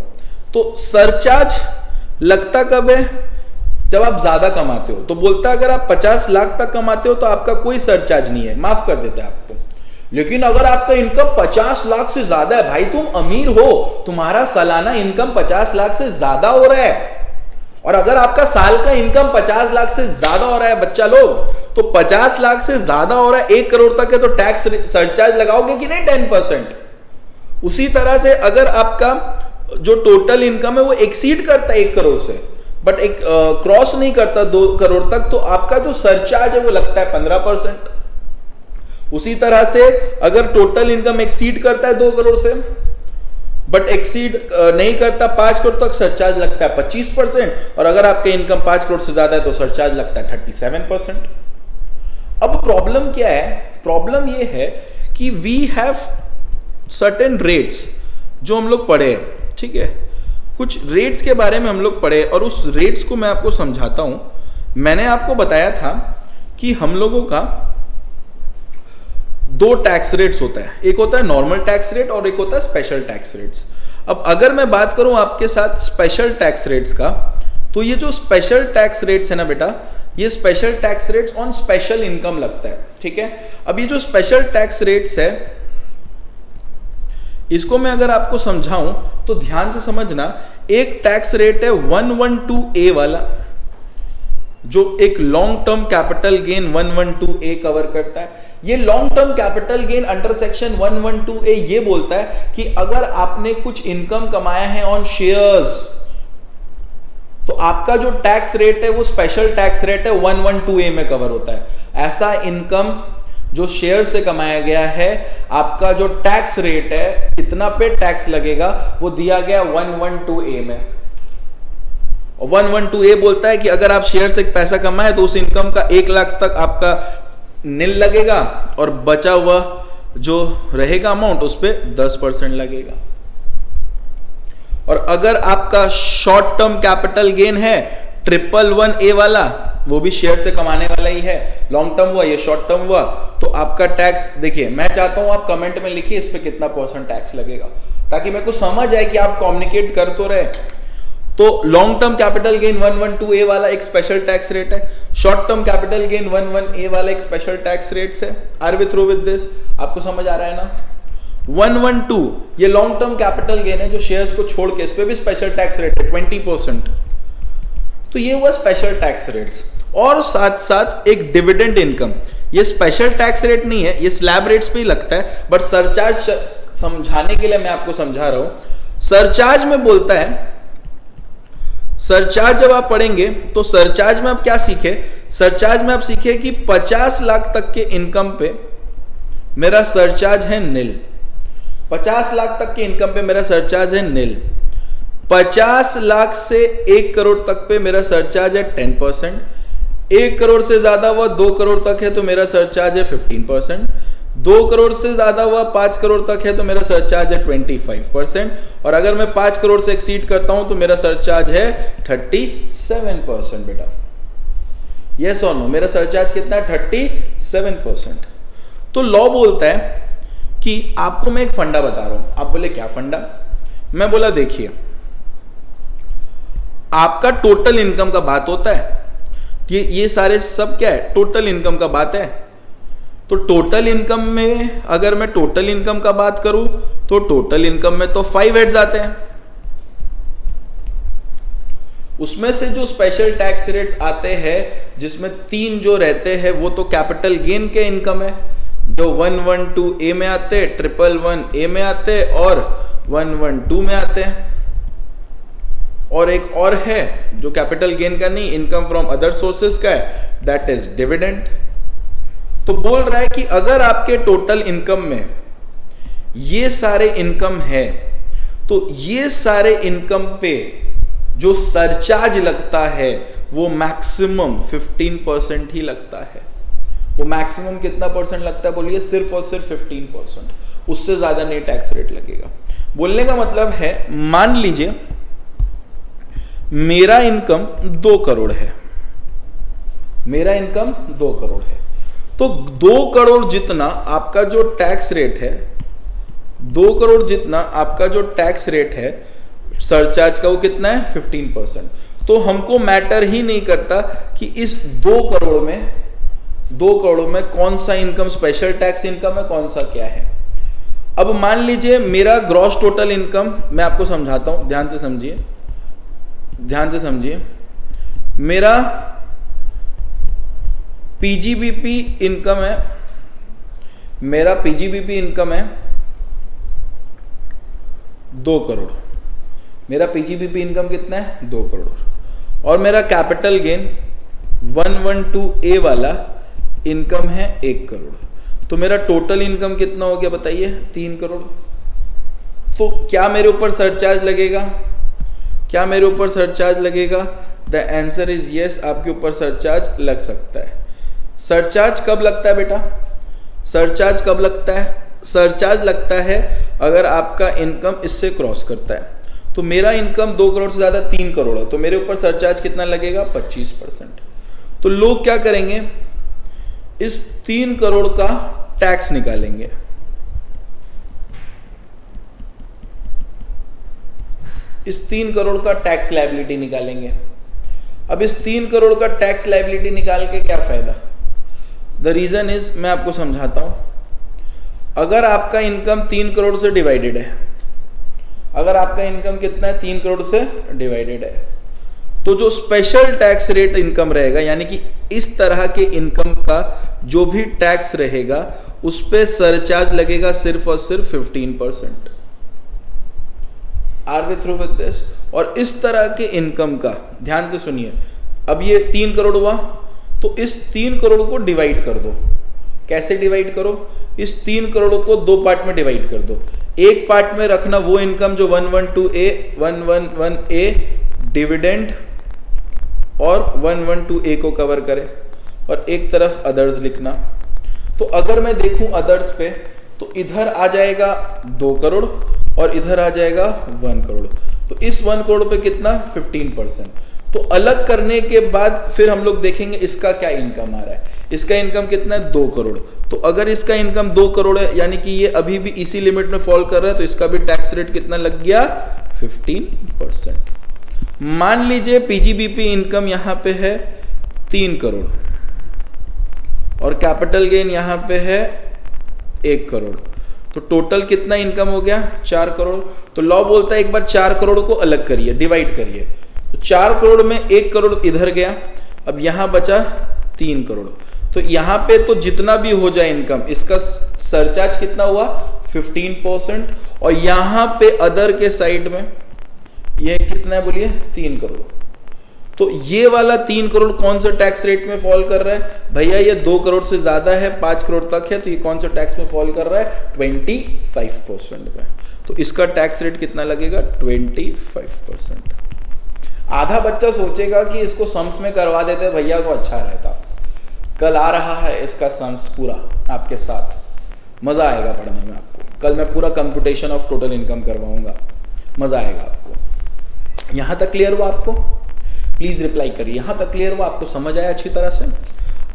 तो सरचार्ज लगता कब है? जब आप ज्यादा कमाते हो। तो बोलता है अगर आप 50 लाख तक कमाते हो तो आपका कोई सरचार्ज नहीं है, माफ कर देते हैं आपको। लेकिन अगर आपका इनकम 50 लाख से ज्यादा है, भाई तुम अमीर हो, तुम्हारा सालाना इनकम 50 लाख से ज्यादा हो रहा है, और अगर आपका साल का इनकम 50 लाख से ज्यादा हो रहा है बच्चा लोग, तो 50 लाख से ज्यादा हो रहा है 1 करोड़ तक है तो टैक्स सरचार्ज लगाओगे कि नहीं? 10%। उसी तरह से अगर आपका जो टोटल इनकम है वो एक्सीड करता है 1 करोड़ से बट एक क्रॉस नहीं करता 2 करोड़ तक, तो आपका जो सरचार्ज है वो लगता है 15%। उसी तरह से अगर टोटल इनकम एक्सीड करता है 2 करोड़ से बट एक्सीड नहीं करता 5 करोड़ तक सरचार्ज लगता है 25%, और अगर आपके इनकम 5 करोड़ से ज्यादा है तो सरचार्ज लगता है 37%। अब प्रॉब्लम क्या है? प्रॉब्लम ये है कि वी हैव सर्टेन रेट्स जो हम लोग पढ़े, ठीक है, कुछ रेट्स के बारे में हम लोग पढ़े, और उस रेट्स को मैं आपको समझाता हूं। मैंने आपको बताया था कि हम लोगों का 2 टैक्स रेट्स होता है, एक होता है नॉर्मल टैक्स रेट और एक होता है स्पेशल टैक्स रेट्स। अब अगर मैं बात करूं आपके साथ स्पेशल टैक्स रेट्स का, तो ये जो स्पेशल टैक्स रेट्स है ना बेटा, ये special tax rates on special income लगता है, ठीक है। अब ये जो स्पेशल टैक्स रेट्स है, इसको मैं अगर आपको समझाऊं तो ध्यान से समझना। एक टैक्स रेट है 112A वाला, जो एक long term capital gain 112A cover करता है। ये long term capital gain under section 112A ये बोलता है कि अगर आपने कुछ इनकम कमाया है ऑन शेयर्स, तो आपका जो टैक्स रेट है वो स्पेशल टैक्स रेट है 112A में कवर होता है। ऐसा इनकम जो शेयर से कमाया गया है, आपका जो टैक्स रेट है कितना पे टैक्स लगेगा वो दिया गया 112A में। 112A बोलता है कि अगर आप शेयर से पैसा कमाए तो उस इनकम का 1 लाख तक आपका नील लगेगा, और बचा हुआ जो रहेगा अमाउंट उस पर 10% लगेगा। और अगर आपका शॉर्ट टर्म कैपिटल गेन है 111A वाला, वो भी शेयर से कमाने वाला ही है, लॉन्ग टर्म हुआ, ये शॉर्ट टर्म हुआ, तो आपका टैक्स देखिए, मैं चाहता हूं आप कमेंट में लिखिए इस पे कितना % टैक्स लगेगा, ताकि मेरे को समझ आए कि आप कम्युनिकेट कर तो रहे। तो long term capital gain 112A वाला एक स्पेशल टैक्स रेट है, short term capital gain 11A वाला एक स्पेशल टैक्स रेट्स है। Are we through with this? आपको समझ आ रहा है ना? 112 ये लॉन्ग टर्म कैपिटल गेन है जो शेयर्स को छोड़ के, इस पे भी स्पेशल टैक्स रेट है 20%। तो ये हुआ स्पेशल टैक्स रेट्स। और साथ साथ एक डिविडेंड इनकम, ये स्पेशल टैक्स रेट नहीं है, ये स्लैब रेट्स पे ही लगता है, बट सरचार्ज समझाने के लिए मैं आपको समझा रहा हूं। सरचार्ज में बोलता है, सरचार्ज जब आप पढ़ेंगे तो सरचार्ज में आप क्या सीखे? सरचार्ज में आप सीखे कि 50 लाख तक के इनकम पे मेरा सरचार्ज है नील। 50 लाख तक के इनकम पे मेरा सरचार्ज है नील। 50 लाख से 1 करोड़ तक पे मेरा सरचार्ज है 10%। 1 करोड़ से ज्यादा हुआ 2 करोड़ तक है तो मेरा सरचार्ज है 15%। 2 करोड़ से ज्यादा हुआ 5 करोड़ तक है तो मेरा सरचार्ज है 25%। और अगर मैं 5 करोड़ से एक्सीड करता हूं तो मेरा सरचार्ज है 37%। बेटा यस और नो? मेरा सरचार्ज कितना है? 37%। तो लॉ बोलता है कि आपको मैं एक फंडा बता रहा हूं। आप बोले क्या फंडा? मैं बोला देखिए, आपका टोटल इनकम का बात होता है, ये सारे सब क्या है? टोटल इनकम का बात है। तो टोटल इनकम में अगर मैं टोटल इनकम का बात करूं तो टोटल इनकम में तो 5 हेड्स आते हैं। उसमें से जो स्पेशल टैक्स रेट्स आते हैं, जिसमें 3 जो रहते हैं वो तो कैपिटल गेन के इनकम है, जो 112A में आते हैं, 111A में आते हैं और 112 में आते हैं। और एक और है जो कैपिटल गेन का नहीं, इनकम फ्रॉम अदर सोर्सेस का है, दैट इज डिविडेंड। तो बोल रहा है कि अगर आपके टोटल इनकम में ये सारे इनकम है, तो ये सारे इनकम पे जो सरचार्ज लगता है वो मैक्सिमम 15% ही लगता है। वो मैक्सिमम कितना % लगता है बोलिए? सिर्फ और सिर्फ 15%, उससे ज्यादा नहीं टैक्स रेट लगेगा। बोलने का मतलब है, मान लीजिए मेरा इनकम 2 करोड़ है, मेरा इनकम 2 करोड़ है, तो 2 करोड़ जितना आपका जो टैक्स रेट है, 2 करोड़ जितना आपका जो टैक्स रेट है सरचार्ज का, वो कितना है? 15%। तो हमको मैटर ही नहीं करता कि इस 2 करोड़ में कौन सा इनकम स्पेशल टैक्स इनकम है, कौन सा क्या है। अब मान लीजिए मेरा ग्रॉस टोटल इनकम, मैं आपको समझाता हूं, ध्यान से समझिए, ध्यान से समझिए। मेरा पीजीबीपी इनकम है, मेरा पीजीबीपी इनकम है 2 करोड़। मेरा पीजीबीपी इनकम कितना है? 2 करोड़। और मेरा कैपिटल गेन 112A वाला इनकम है 1 करोड़। तो मेरा टोटल इनकम कितना हो गया बताइए? 3 करोड़। तो क्या मेरे ऊपर सरचार्ज लगेगा? क्या मेरे ऊपर सरचार्ज लगेगा? द आंसर इज यस, आपके ऊपर सरचार्ज लग सकता है। सरचार्ज कब लगता है बेटा? सरचार्ज कब लगता है? सरचार्ज लगता है अगर आपका इनकम इससे क्रॉस करता है। तो मेरा इनकम 2 करोड़ से ज़्यादा 3 करोड़ है, तो मेरे ऊपर सरचार्ज कितना लगेगा? 25%। तो लोग क्या करेंगे? इस 3 करोड़ का टैक्स निकालेंगे। इस 3 करोड़ का टैक्स लायबिलिटी निकालेंगे। अब इस 3 करोड़ का टैक्स लायबिलिटी निकाल के क्या फायदा? द रीजन इज, मैं आपको समझाता हूं। अगर आपका इनकम 3 करोड़ से डिवाइडेड है, अगर आपका इनकम कितना है? 3 करोड़ से डिवाइडेड है, तो जो स्पेशल टैक्स रेट इनकम रहेगा, यानी कि इस तरह के इनकम का जो भी टैक्स रहेगा उस पे सरचार्ज लगेगा सिर्फ और सिर्फ 15%। Are we through with this? और इस तरह के इनकम का, ध्यान से सुनिए, अब ये 3 करोड़ हुआ, तो इस 3 करोड़ को डिवाइड कर दो। कैसे डिवाइड करो? इस 3 करोड़ को 2 पार्ट में डिवाइड कर दो। एक पार्ट में रखना वो इनकम जो 111A डिविडेंड और 112A को कवर करे, और एक तरफ अदर्स लिखना। तो अगर मैं देखूं अदर्स पे, तो इधर आ जाएगा 2 करोड़ और इधर आ जाएगा 1 करोड़। तो इस 1 करोड़ पे कितना? 15%। तो अलग करने के बाद फिर हम लोग देखेंगे इसका क्या इनकम आ रहा है। इसका इनकम कितना है? 2 करोड़। तो अगर इसका इनकम 2 करोड़ है, यानी कि ये अभी भी इसी लिमिट में फॉल कर रहा है, तो इसका भी टैक्स रेट कितना लग गया? 15%। मान लीजिए पीजीबीपी इनकम यहां पे है 3 करोड़ और कैपिटल गेन यहां पे है 1 करोड़, तो टोटल कितना इनकम हो गया? 4 करोड़। तो लॉ बोलता है एक बार 4 करोड़ को अलग करिए, डिवाइड करिए। तो 4 करोड़ में 1 करोड़ इधर गया, अब यहां बचा 3 करोड़। तो यहां पे तो जितना भी हो जाए इनकम, इसका सरचार्ज कितना हुआ? 15%। और यहां पे अदर के साइड में ये कितना है बोलिए? 3 करोड़। तो ये वाला 3 करोड़ कौन सा टैक्स रेट में फॉल कर रहा है? भैया ये 2 करोड़ से ज्यादा है, 5 करोड़ तक है, तो ये कौन सा टैक्स में फॉल कर रहा है? 25% में। तो इसका टैक्स रेट कितना लगेगा? 25%। आधा बच्चा सोचेगा कि इसको सम्स में करवा देते भैया तो अच्छा रहता। कल आ रहा है इसका सम्स पूरा आपके साथ, मजा आएगा पढ़ने में आपको। कल मैं पूरा कंप्यूटेशन ऑफ टोटल इनकम करवाऊंगा, मजा आएगा आपको। यहां तक क्लियर हुआ आपको? प्लीज रिप्लाई करिए, यहां तक क्लियर हुआ आपको? समझ आया अच्छी तरह से?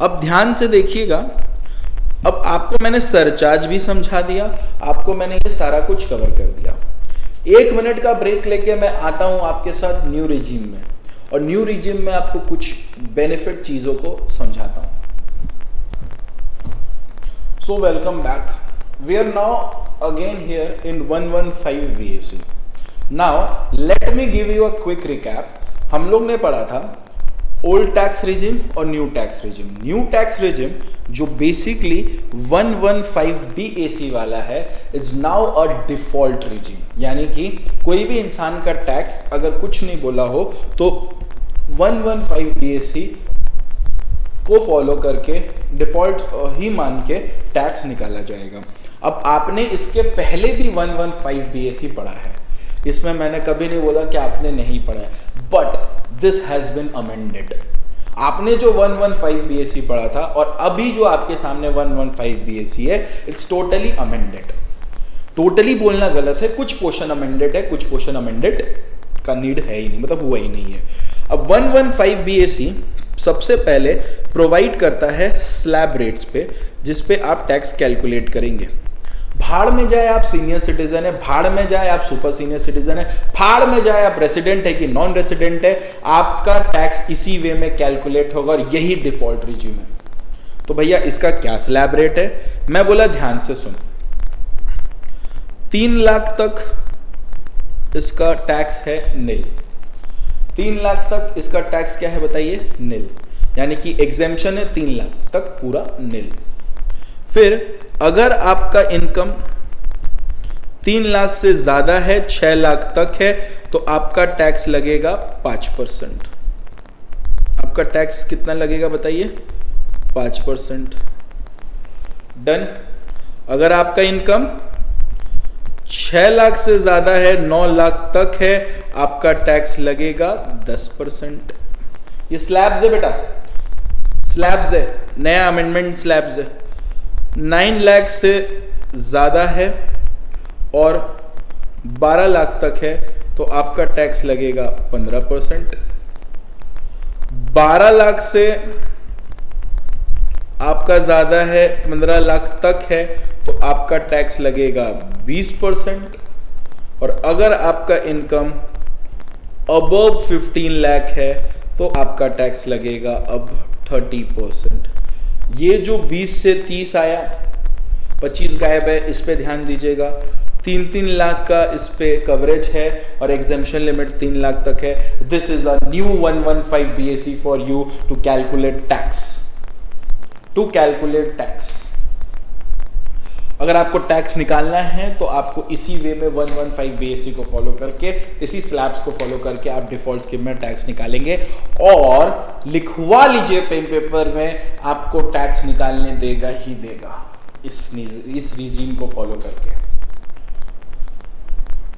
अब ध्यान से देखिएगा, अब आपको मैंने सरचार्ज भी समझा दिया, आपको मैंने ये सारा कुछ कवर कर दिया। 1 मिनट का ब्रेक लेके मैं आता हूं आपके साथ न्यू रिजीम में, और न्यू रिजीम में आपको कुछ बेनिफिट चीजों को समझाता हूं। So welcome back, we are now again here in 115 BAC। Now let me give you a quick recap. हम लोग ने पढ़ा था ओल्ड टैक्स रिजिम और new tax regime. New tax regime जो बेसिकली 115 BAC वाला है, is now a default regime, यानी कि कोई भी इंसान का टैक्स अगर कुछ नहीं बोला हो तो 115 BAC को फॉलो करके डिफॉल्ट ही मान के टैक्स निकाला जाएगा। अब आपने इसके पहले भी 115 BAC पढ़ा है, इसमें मैंने कभी नहीं बोला कि आपने नहीं पढ़ा है, but this has been amended. आपने जो 115 BAC पढ़ा था और अभी जो आपके सामने 115 BAC है, इट्स टोटली अमेंडेड। टोटली बोलना गलत है, कुछ पोर्शन अमेंडेड है, कुछ पोर्शन अमेंडेड का नीड है ही नहीं, मतलब हुआ ही नहीं है। अब 115 BAC सबसे पहले प्रोवाइड करता है स्लैब रेट्स पे, जिस पे आप टैक्स कैलकुलेट करेंगे। भाड़ में जाए आप सीनियर सिटीजन है, भाड़ में जाए आप सुपर सीनियर सिटीजन है, भाड़ में जाए आप रेसिडेंट है कि नॉन रेसिडेंट है, आपका टैक्स इसी वे में कैलकुलेट होगा और यही डिफॉल्ट रिजिम है। तो भैया इसका क्या स्लैब रेट है? मैं बोला ध्यान से सुन, 3 लाख तक इसका टैक्स है नील। 3 लाख तक इसका टैक्स क्या है बताइए? नील, यानी कि एग्जेम्पशन है 3 लाख तक पूरा नील। फिर अगर आपका इनकम 3 लाख से ज्यादा है, 6 लाख तक है, तो आपका टैक्स लगेगा 5%। आपका टैक्स कितना लगेगा बताइए? 5%। डन। अगर आपका इनकम 6 लाख से ज्यादा है, 9 लाख तक है, आपका टैक्स लगेगा 10%। ये स्लैब्स है बेटा, स्लैब्स है, नया अमेंडमेंट स्लैब्स है। 9 लाख से ज्यादा है और 12 लाख तक है तो आपका टैक्स लगेगा 15%। 12 लाख से आपका ज्यादा है, 15 लाख तक है तो आपका टैक्स लगेगा 20%। और अगर आपका इनकम अबव 15 लाख है तो आपका टैक्स लगेगा अब 30%। ये जो 20 से 30 आया, 25 गायब है, इस पे ध्यान दीजिएगा। 3-3 लाख का इस पे कवरेज है और एग्जेम्पशन लिमिट 3 लाख तक है। This is a new 115 BAC for you to calculate tax, अगर आपको टैक्स निकालना है तो आपको इसी वे में 115 BAC को फॉलो करके, इसी स्लैब्स को फॉलो करके आप डिफॉल्ट स्कीम में टैक्स निकालेंगे। और लिखवा लीजिए पेन पेपर में, आपको टैक्स निकालने देगा ही देगा इस रिजीम को फॉलो करके।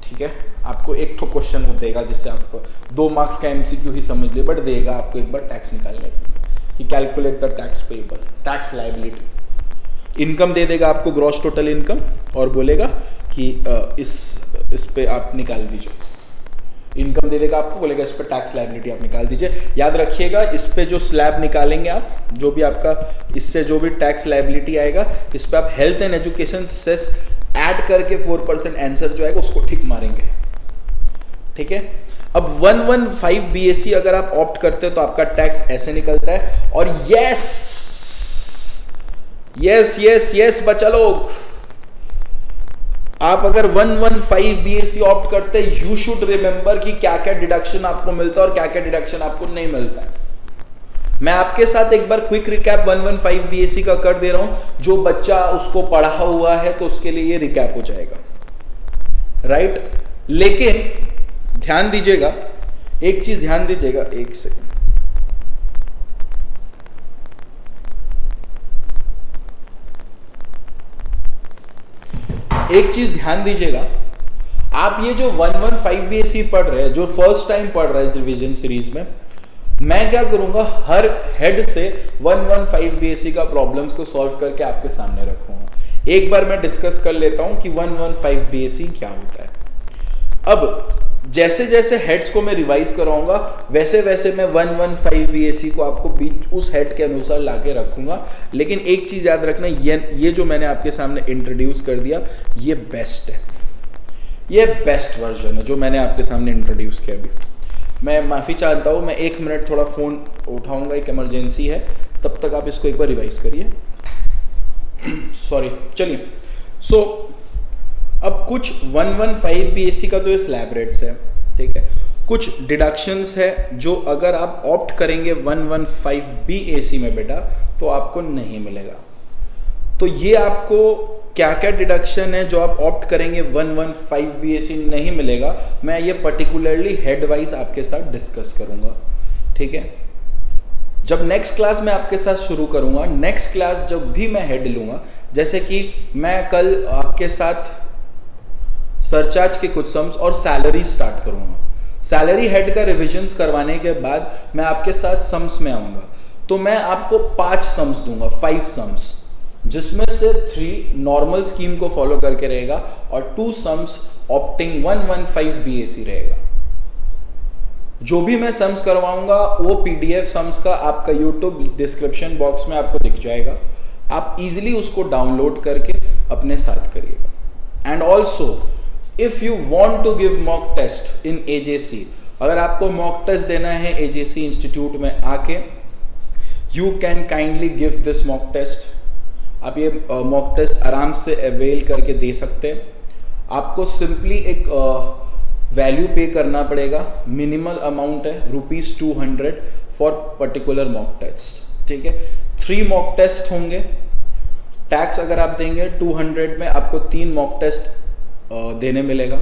ठीक है, आपको एक ठो क्वेश्चन वो देगा जिससे आप 2 मार्क्स का MCQ ही समझ ले, बट देगा आपको एक बार टैक्स निकालने के लिए कि calculate the tax payable, tax liability. Income दे देगा आपको, ग्रॉस टोटल इनकम, और बोलेगा कि इस पे आप निकाल दीजिए। इनकम दे देगा आपको, बोलेगा इस पे टैक्स लायबिलिटी आप निकाल दीजिए। याद रखिएगा, इस पे जो स्लैब निकालेंगे आप, जो भी आपका इससे जो भी टैक्स लायबिलिटी आएगा, इस पे आप health and education cess add करके 4% आंसर जो आएगा उसको ठीक मारेंगे। ठीक है, अब 115 BAC अगर आप ऑप्ट करते हो तो आपका टैक्स ऐसे निकलता है। और यस यस यस यस बच्चा लोग, आप अगर 115 BAC ऑप्ट करते, यू शुड रिमेंबर कि क्या क्या डिडक्शन आपको मिलता है और क्या क्या डिडक्शन आपको नहीं मिलता है। मैं आपके साथ एक बार क्विक रिकैप 115 BAC का कर दे रहा हूं, जो बच्चा उसको पढ़ा हुआ है तो उसके लिए ये रिकैप हो जाएगा, राइट। लेकिन ध्यान दीजिएगा, एक चीज ध्यान दीजिएगा, एक सेकंड, एक चीज ध्यान दीजिएगा। आप ये जो 115 BAC पढ़ रहे हैं, जो फर्स्ट टाइम पढ़ रहे हैं रिवीजन सीरीज में, मैं क्या करूंगा, हर हेड से 115 BAC का प्रॉब्लम्स को सॉल्व करके आपके सामने रखूंगा। एक बार मैं डिस्कस कर लेता हूं कि 115 BAC क्या होता है। अब जैसे जैसे हेड्स को मैं रिवाइज कराऊंगा, वैसे वैसे मैं 115 BAC को आपको बीच उस हेड के अनुसार लाके रखूंगा। लेकिन एक चीज याद रखना, ये जो मैंने आपके सामने इंट्रोड्यूस कर दिया, ये बेस्ट है, ये बेस्ट वर्जन है जो मैंने आपके सामने इंट्रोड्यूस किया। अभी मैं माफ़ी चाहता हूँ, मैं 1 मिनट थोड़ा फ़ोन उठाऊंगा, एक इमरजेंसी है, तब तक आप इसको एक बार रिवाइज करिए। सॉरी, चलिए। सो अब कुछ 115 BAC का तो ये स्लैब रेट्स है, ठीक है। कुछ डिडक्शंस है जो अगर आप ऑप्ट करेंगे 115 BAC में बेटा तो आपको नहीं मिलेगा। तो ये आपको क्या क्या डिडक्शन है जो आप ऑप्ट करेंगे 115 BAC नहीं मिलेगा, मैं ये पर्टिकुलरली हेड वाइज आपके साथ डिस्कस करूंगा, ठीक है। जब नेक्स्ट क्लास में आपके साथ शुरू करूंगा, नेक्स्ट क्लास जब भी मैं हेड लूंगा, जैसे कि मैं कल आपके साथ सरचार्ज के कुछ सम्स और सैलरी स्टार्ट करूंगा। सैलरी हेड का रिविजन्स करवाने के बाद मैं आपके साथ सम्स में आऊंगा, तो मैं आपको 5 सम्स दूंगा, 5 सम्स, जिसमें से 3 नॉर्मल स्कीम को फॉलो करके रहेगा और 2 सम्स ऑप्टिंग 115 BAC रहेगा। जो भी मैं सम्स करवाऊंगा वो PDF सम्स का आपका YouTube डिस्क्रिप्शन बॉक्स में आपको दिख जाएगा, आप इजीली उसको डाउनलोड करके अपने साथ करिएगा। And also if you want to give mock test in AJC, अगर आपको मॉक टेस्ट देना है AJC इंस्टीट्यूट में आके, you can kindly give this mock test. आप ये मॉक टेस्ट आराम से अवेल करके दे सकते हैं। आपको सिंपली एक वैल्यू पे करना पड़ेगा, मिनिमल अमाउंट है ₹200 फॉर पर्टिकुलर मॉक टेस्ट, ठीक है। 3 मॉक टेस्ट होंगे, टैक्स अगर आप देंगे 200 में आपको 3 मॉक टेस्ट देने मिलेगा।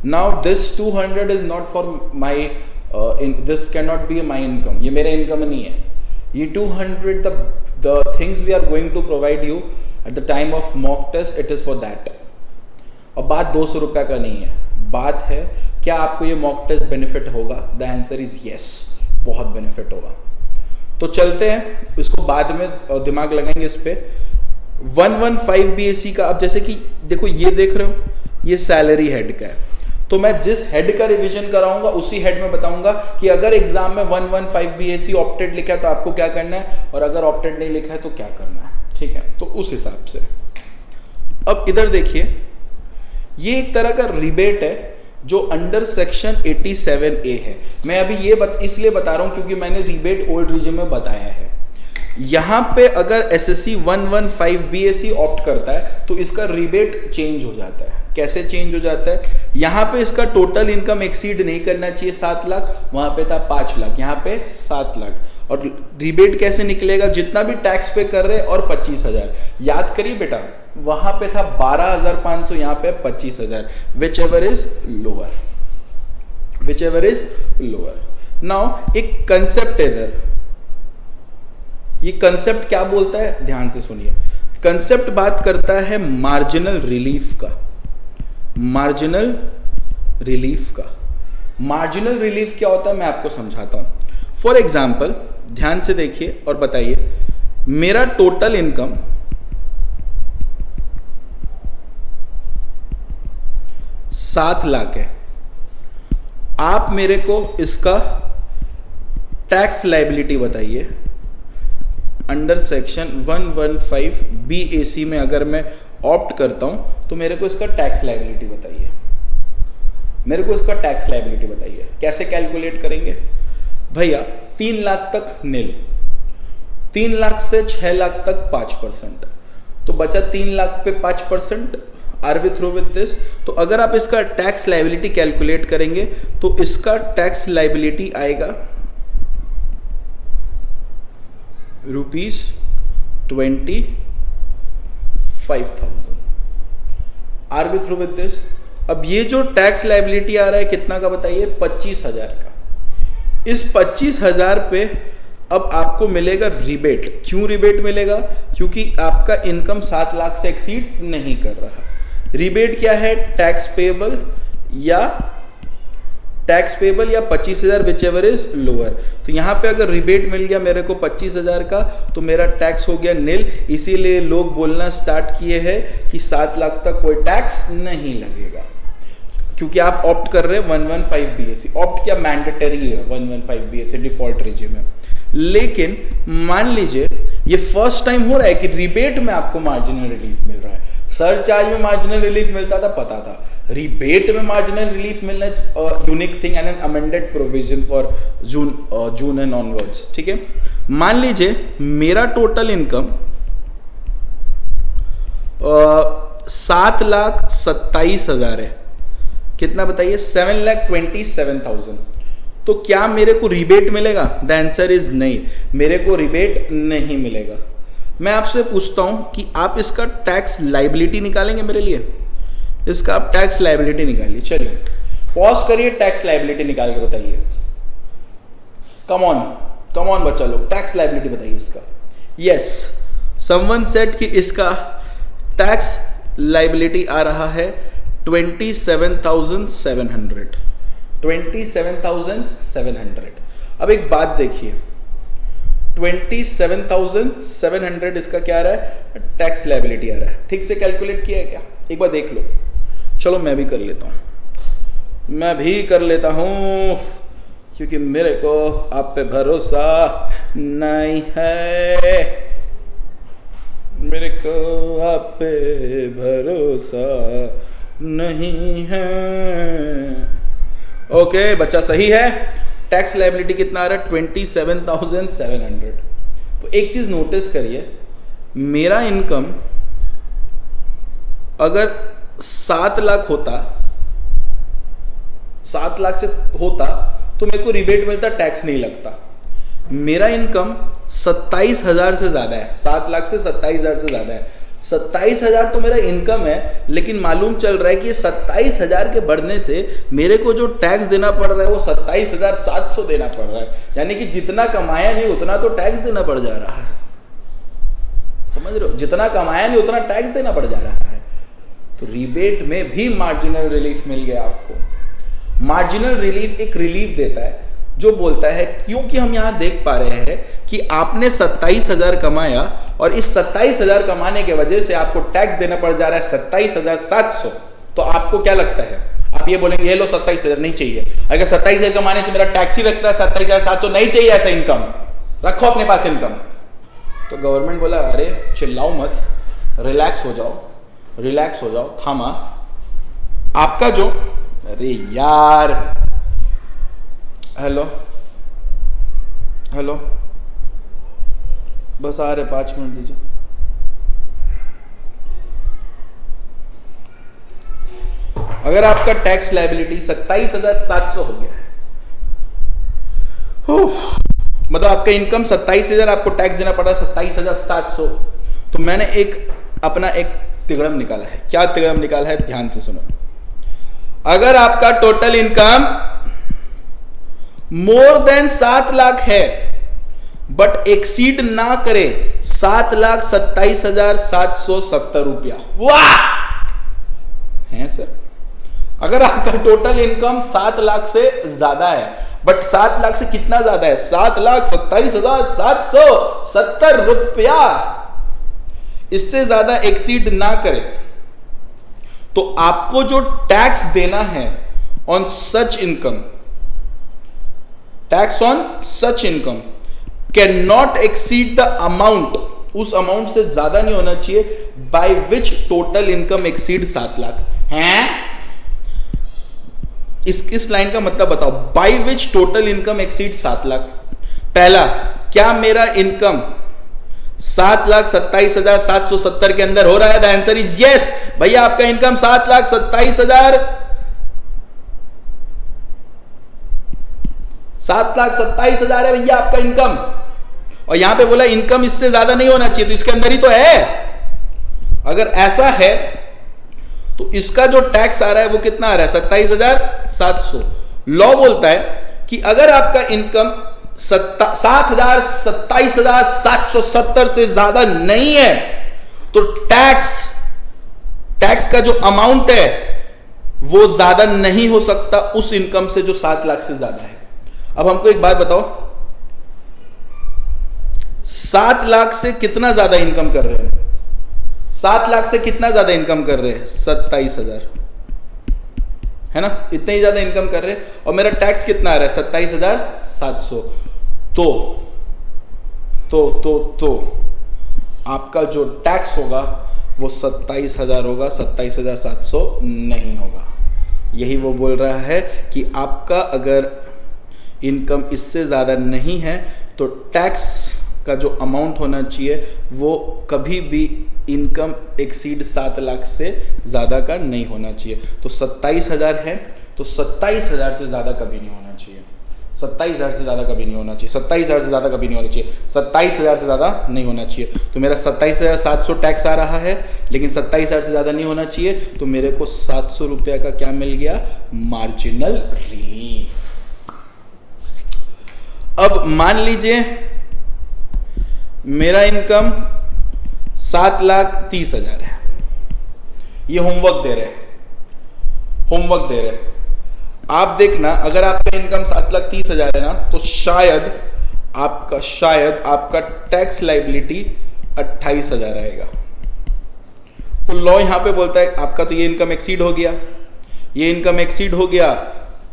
Now this 200 is not for my, this can not be my income, ये मेरा इनकम नहीं है। ये 200 the things we are going to provide you at the time of mock test, it is for that, और बात 200 रुपये का नहीं है, बात है क्या आपको ये मॉक टेस्ट बेनिफिट होगा? द आंसर इज यस, बहुत बेनिफिट होगा। तो चलते हैं, इसको बाद में दिमाग लगाएंगे इस पे। 115 BAC का, अब जैसे कि देखो ये देख रहे हो, ये सैलरी हेड का है, तो मैं जिस हेड का रिवीजन कराऊंगा उसी हेड में बताऊंगा कि अगर एग्जाम में 115 BAC ऑप्टेड लिखा है तो आपको क्या करना है, और अगर ऑप्टेड नहीं लिखा है तो क्या करना है, ठीक है? तो उस हिसाब से अब इधर देखिए, ये एक तरह का रिबेट है जो अंडर सेक्शन 87A है। मैं अभी ये इसलिए बता रहा हूं क्योंकि मैंने रिबेट ओल्ड रीजन में बताया है। यहां पे अगर SSC 115 BAC ऑप्ट करता है तो इसका रिबेट चेंज हो जाता है। कैसे चेंज हो जाता है? यहां पे इसका टोटल इनकम एक्सीड नहीं करना चाहिए 7 लाख, वहां पे था 5 लाख, यहां पे 7 लाख। और रिबेट कैसे निकलेगा? जितना भी टैक्स पे कर रहे और 25,000, याद करिए बेटा, वहां पे था 12,500, यहां पे 25,000, which ever is lower, which ever is lower. Now एक कंसेप्ट इधर, ये कंसेप्ट क्या बोलता है, ध्यान से सुनिए। कंसेप्ट बात करता है मार्जिनल रिलीफ का, मार्जिनल रिलीफ का। मार्जिनल रिलीफ क्या होता है मैं आपको समझाता हूं। फॉर एग्जाम्पल ध्यान से देखिए और बताइए, मेरा टोटल इनकम 7 लाख है, आप मेरे को इसका टैक्स लायबिलिटी बताइए। अंडर सेक्शन 115 BAC में अगर मैं ऑप्ट करता हूं तो मेरे को इसका टैक्स लायबिलिटी बताइए, मेरे को इसका टैक्स लायबिलिटी बताइए। कैसे कैलकुलेट करेंगे भैया? 3 लाख तक नील, 3 लाख से 6 लाख तक 5%, तो बचा 3 लाख पे 5%। Are we through with this? तो अगर आप इसका टैक्स लायबिलिटी कैलकुलेट करेंगे तो इसका टैक्स लायबिलिटी आएगा ₹25,000। Are we through with this? अब ये जो टैक्स लायबिलिटी आ रहा है कितना का बताइए? 25,000 का। इस 25,000 पे अब आपको मिलेगा रिबेट। क्यों रिबेट मिलेगा? क्योंकि आपका इनकम 7 लाख से एक्सीड नहीं कर रहा। रिबेट क्या है? टैक्स पेबल या 25,000 विच एवर इज लोअर। तो यहां पे अगर रिबेट मिल गया मेरे को 25,000 का तो मेरा टैक्स हो गया नील। इसीलिए लोग बोलना स्टार्ट किए हैं कि 7 लाख तक कोई टैक्स नहीं लगेगा, क्योंकि आप ऑप्ट कर रहे हैं 115 BAC। ऑप्ट क्या? मैंडेटरी है 115 BAC, डिफॉल्ट रिजिम है। लेकिन मान लीजिए ये फर्स्ट टाइम हो रहा है कि रिबेट में आपको मार्जिनल रिलीफ मिल रहा है। सरचार्ज में मार्जिनल रिलीफ मिलता था, पता था। रिबेट में मार्जिनल रिलीफ मिलना unique thing and N amended provision for June and onwards, ठीक है? मान लीजिए मेरा टोटल इनकम 7,27,000 है। कितना बताइए? 7,27,000। तो क्या मेरे को रिबेट मिलेगा? द आंसर इज नहीं, मेरे को रिबेट नहीं मिलेगा। मैं आपसे पूछता हूं कि आप इसका टैक्स लायबिलिटी निकालेंगे मेरे लिए? इसका आप टैक्स लायबिलिटी निकालिए। चलिए पॉज करिए, टैक्स लायबिलिटी निकाल के बताइए। कम ऑन बच्चा लोग, टैक्स लायबिलिटी बताइए इसका। यस, समवन सेड कि इसका टैक्स लायबिलिटी आ रहा है 27,700। 27,700। अब एक बात देखिए, 27,700 इसका क्या आ रहा है? टैक्स लायबिलिटी आ रहा है। ठीक से कैलकुलेट किया है क्या? एक बार देख लो। चलो मैं भी कर लेता हूँ, क्योंकि मेरे को आप पे भरोसा नहीं है, मेरे को आप पे भरोसा नहीं है। ओके बच्चा, सही है। टैक्स लायबिलिटी कितना आ रहा है? 27,700। तो एक चीज नोटिस करिए, मेरा इनकम अगर 7 लाख होता, 7 लाख से होता तो मेरे को रिबेट मिलता, टैक्स नहीं लगता। मेरा इनकम 27,000 से ज्यादा है, 7 लाख से 27,000 से ज्यादा है। 27,000 तो मेरा इनकम है, लेकिन मालूम चल रहा है कि 27,000 के बढ़ने से मेरे को जो टैक्स देना पड़ रहा है वो 27,700 देना पड़ रहा है। यानी कि जितना कमाया नहीं उतना तो टैक्स देना पड़ जा रहा है। समझ रहे हो? जितना कमाया नहीं उतना टैक्स देना पड़ जा रहा है। तो रिबेट में भी मार्जिनल रिलीफ मिल गया आपको। मार्जिनल रिलीफ एक रिलीफ देता है जो बोलता है, क्योंकि हम यहां देख पा रहे हैं कि आपने 27,000 कमाया और इस 27,000 कमाने के वजह से आपको टैक्स देना पड़ जा रहा है 27,700, तो आपको क्या लगता है? आप ये बोलेंगे ये लो 27,000 नहीं चाहिए। अगर 27,000 कमाने से मेरा टैक्स ही लगता है 27,700, नहीं चाहिए ऐसा इनकम, रखो अपने पास इनकम। तो गवर्नमेंट बोला अरे चिल्लाओ मत, रिलैक्स हो जाओ, रिलैक्स हो जाओ, थामा आपका जो, अरे यार, हेलो हेलो, बस आ रहे 5 मिनट दीजिए। अगर आपका टैक्स लायबिलिटी 27,700 हो गया है, मतलब आपका इनकम 27,000, आपको टैक्स देना पड़ा 27,700, तो मैंने अपना एक तिगड़म निकाला है। क्या तिगड़म निकाला है? ध्यान से सुनो। अगर आपका total income more than 7 lakh है बट एक्सीड ना करे 7,27,770 रुपया, वाह है सर। अगर आपका टोटल इनकम 7 लाख से ज्यादा है, बट 7 लाख से कितना ज्यादा है? 7,27,770 रुपया, इससे ज्यादा एक्सीड ना करे, तो आपको जो टैक्स देना है on such income, tax on such income can not exceed the amount, उस अमाउंट से ज्यादा नहीं होना चाहिए by which total income exceed 7 lakh हैं। इस लाइन का मतलब बताओ, by which total income exceed 7 lakh. पहला, क्या मेरा इनकम 7,27,770 के अंदर हो रहा है? The answer is yes. भैया आपका इनकम 7,27,000 है भैया आपका इनकम, और यहां पे बोला इनकम इससे ज्यादा नहीं होना चाहिए, तो इसके अंदर ही तो है। अगर ऐसा है तो इसका जो टैक्स आ रहा है वो कितना आ रहा है? 27,700। लॉ बोलता है कि अगर आपका इनकम 27,770 से ज्यादा नहीं है तो टैक्स का जो अमाउंट है वो ज्यादा नहीं हो सकता उस इनकम से जो 7 लाख से ज्यादा है। अब हमको एक बात बताओ, 7 लाख से कितना ज्यादा इनकम कर रहे हैं? 7 लाख से कितना ज्यादा इनकम कर रहे हैं? 27,000, है ना? इतने ही ज्यादा इनकम कर रहे हैं, और मेरा टैक्स कितना आ रहा है? 27,700। तो आपका जो टैक्स होगा वो 27,000 होगा, 27,700 नहीं होगा। यही वो बोल रहा है कि आपका अगर इनकम इससे ज़्यादा नहीं है तो टैक्स का जो अमाउंट होना चाहिए वो कभी भी इनकम एक्सीड 7 लाख से ज़्यादा का नहीं होना चाहिए। तो 27,000 है तो 27,000 से ज़्यादा कभी नहीं होना चाहिए, 27,000 से ज़्यादा कभी नहीं होना चाहिए, 27,000 से ज़्यादा कभी नहीं होना चाहिए, 27,000 से ज़्यादा नहीं होना चाहिए। तो मेरा 27,700 टैक्स आ रहा है, लेकिन 27,000 से ज़्यादा नहीं होना चाहिए, तो मेरे को 700 रुपये का क्या मिल गया? Marginal relief. अब मान लीजिए मेरा इनकम 7,30,000 है, ये होमवर्क दे रहे, आप देखना अगर आपका इनकम 7,30,000 है ना, तो शायद आपका टैक्स लायबिलिटी 28,000 आएगा। तो लॉ यहां पे बोलता है आपका तो ये इनकम एक्सीड हो गया,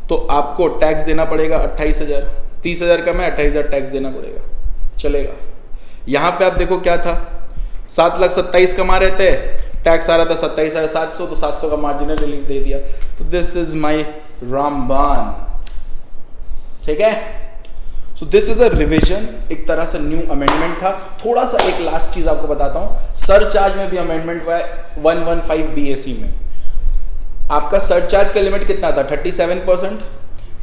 तो आपको टैक्स देना पड़ेगा 28,000। 30,000 कम है, 28,000 टैक्स देना पड़ेगा, चलेगा। यहां पे आप देखो क्या था, 7,27,000 कमा रहे थे, टैक्स आ रहा था 27,700, तो 700 का मार्जिनल रिलीफ दे दिया। तो दिस इज माय रामबान, ठीक है। So this is a revision, एक तरह से न्यू अमेंडमेंट था। थोड़ा सा एक लास्ट चीज आपको बताता हूं, सरचार्ज में भी अमेंडमेंट हुआ है 115 BAC में। आपका सरचार्ज का लिमिट कितना था? 37%,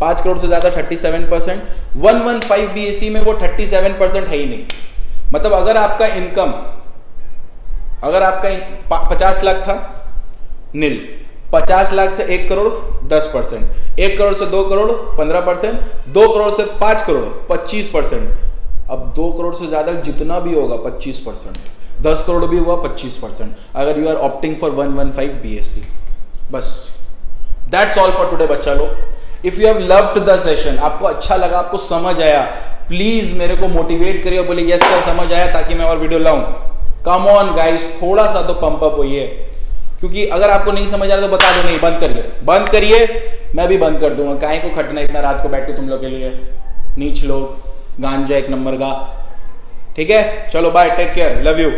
5 करोड़ से ज्यादा 37%। 115 BAC में वो 37% है ही नहीं। मतलब अगर आपका इनकम 50 लाख था, नील। 50 लाख से 1 करोड़ 10%, 1 करोड़ से 2 करोड़ 15%, 2 करोड़ से 5 करोड़ 25%। अब 2 करोड़ से ज्यादा जितना भी होगा 25%, 10 करोड़ भी हुआ 25%, अगर you are opting for 115 BSc। बस दैट्स ऑल फॉर टुडे बच्चा लोग। If you have loved the session, आपको अच्छा लगा, आपको समझ आया, प्लीज मेरे को मोटिवेट करिए और बोले यस सर समझ आया, ताकि मैं और वीडियो लाऊं। कम ऑन गाइस, थोड़ा सा तो पंप अप होइए, क्योंकि अगर आपको नहीं समझ आ रहा तो बता दो, नहीं बंद करिए, बंद करिए, मैं भी बंद कर दूंगा। काहे को खटना इतना रात को बैठ के तुम लोग के लिए, नीच लोग, गांजा एक नंबर का। ठीक है, चलो bye, take care, love you.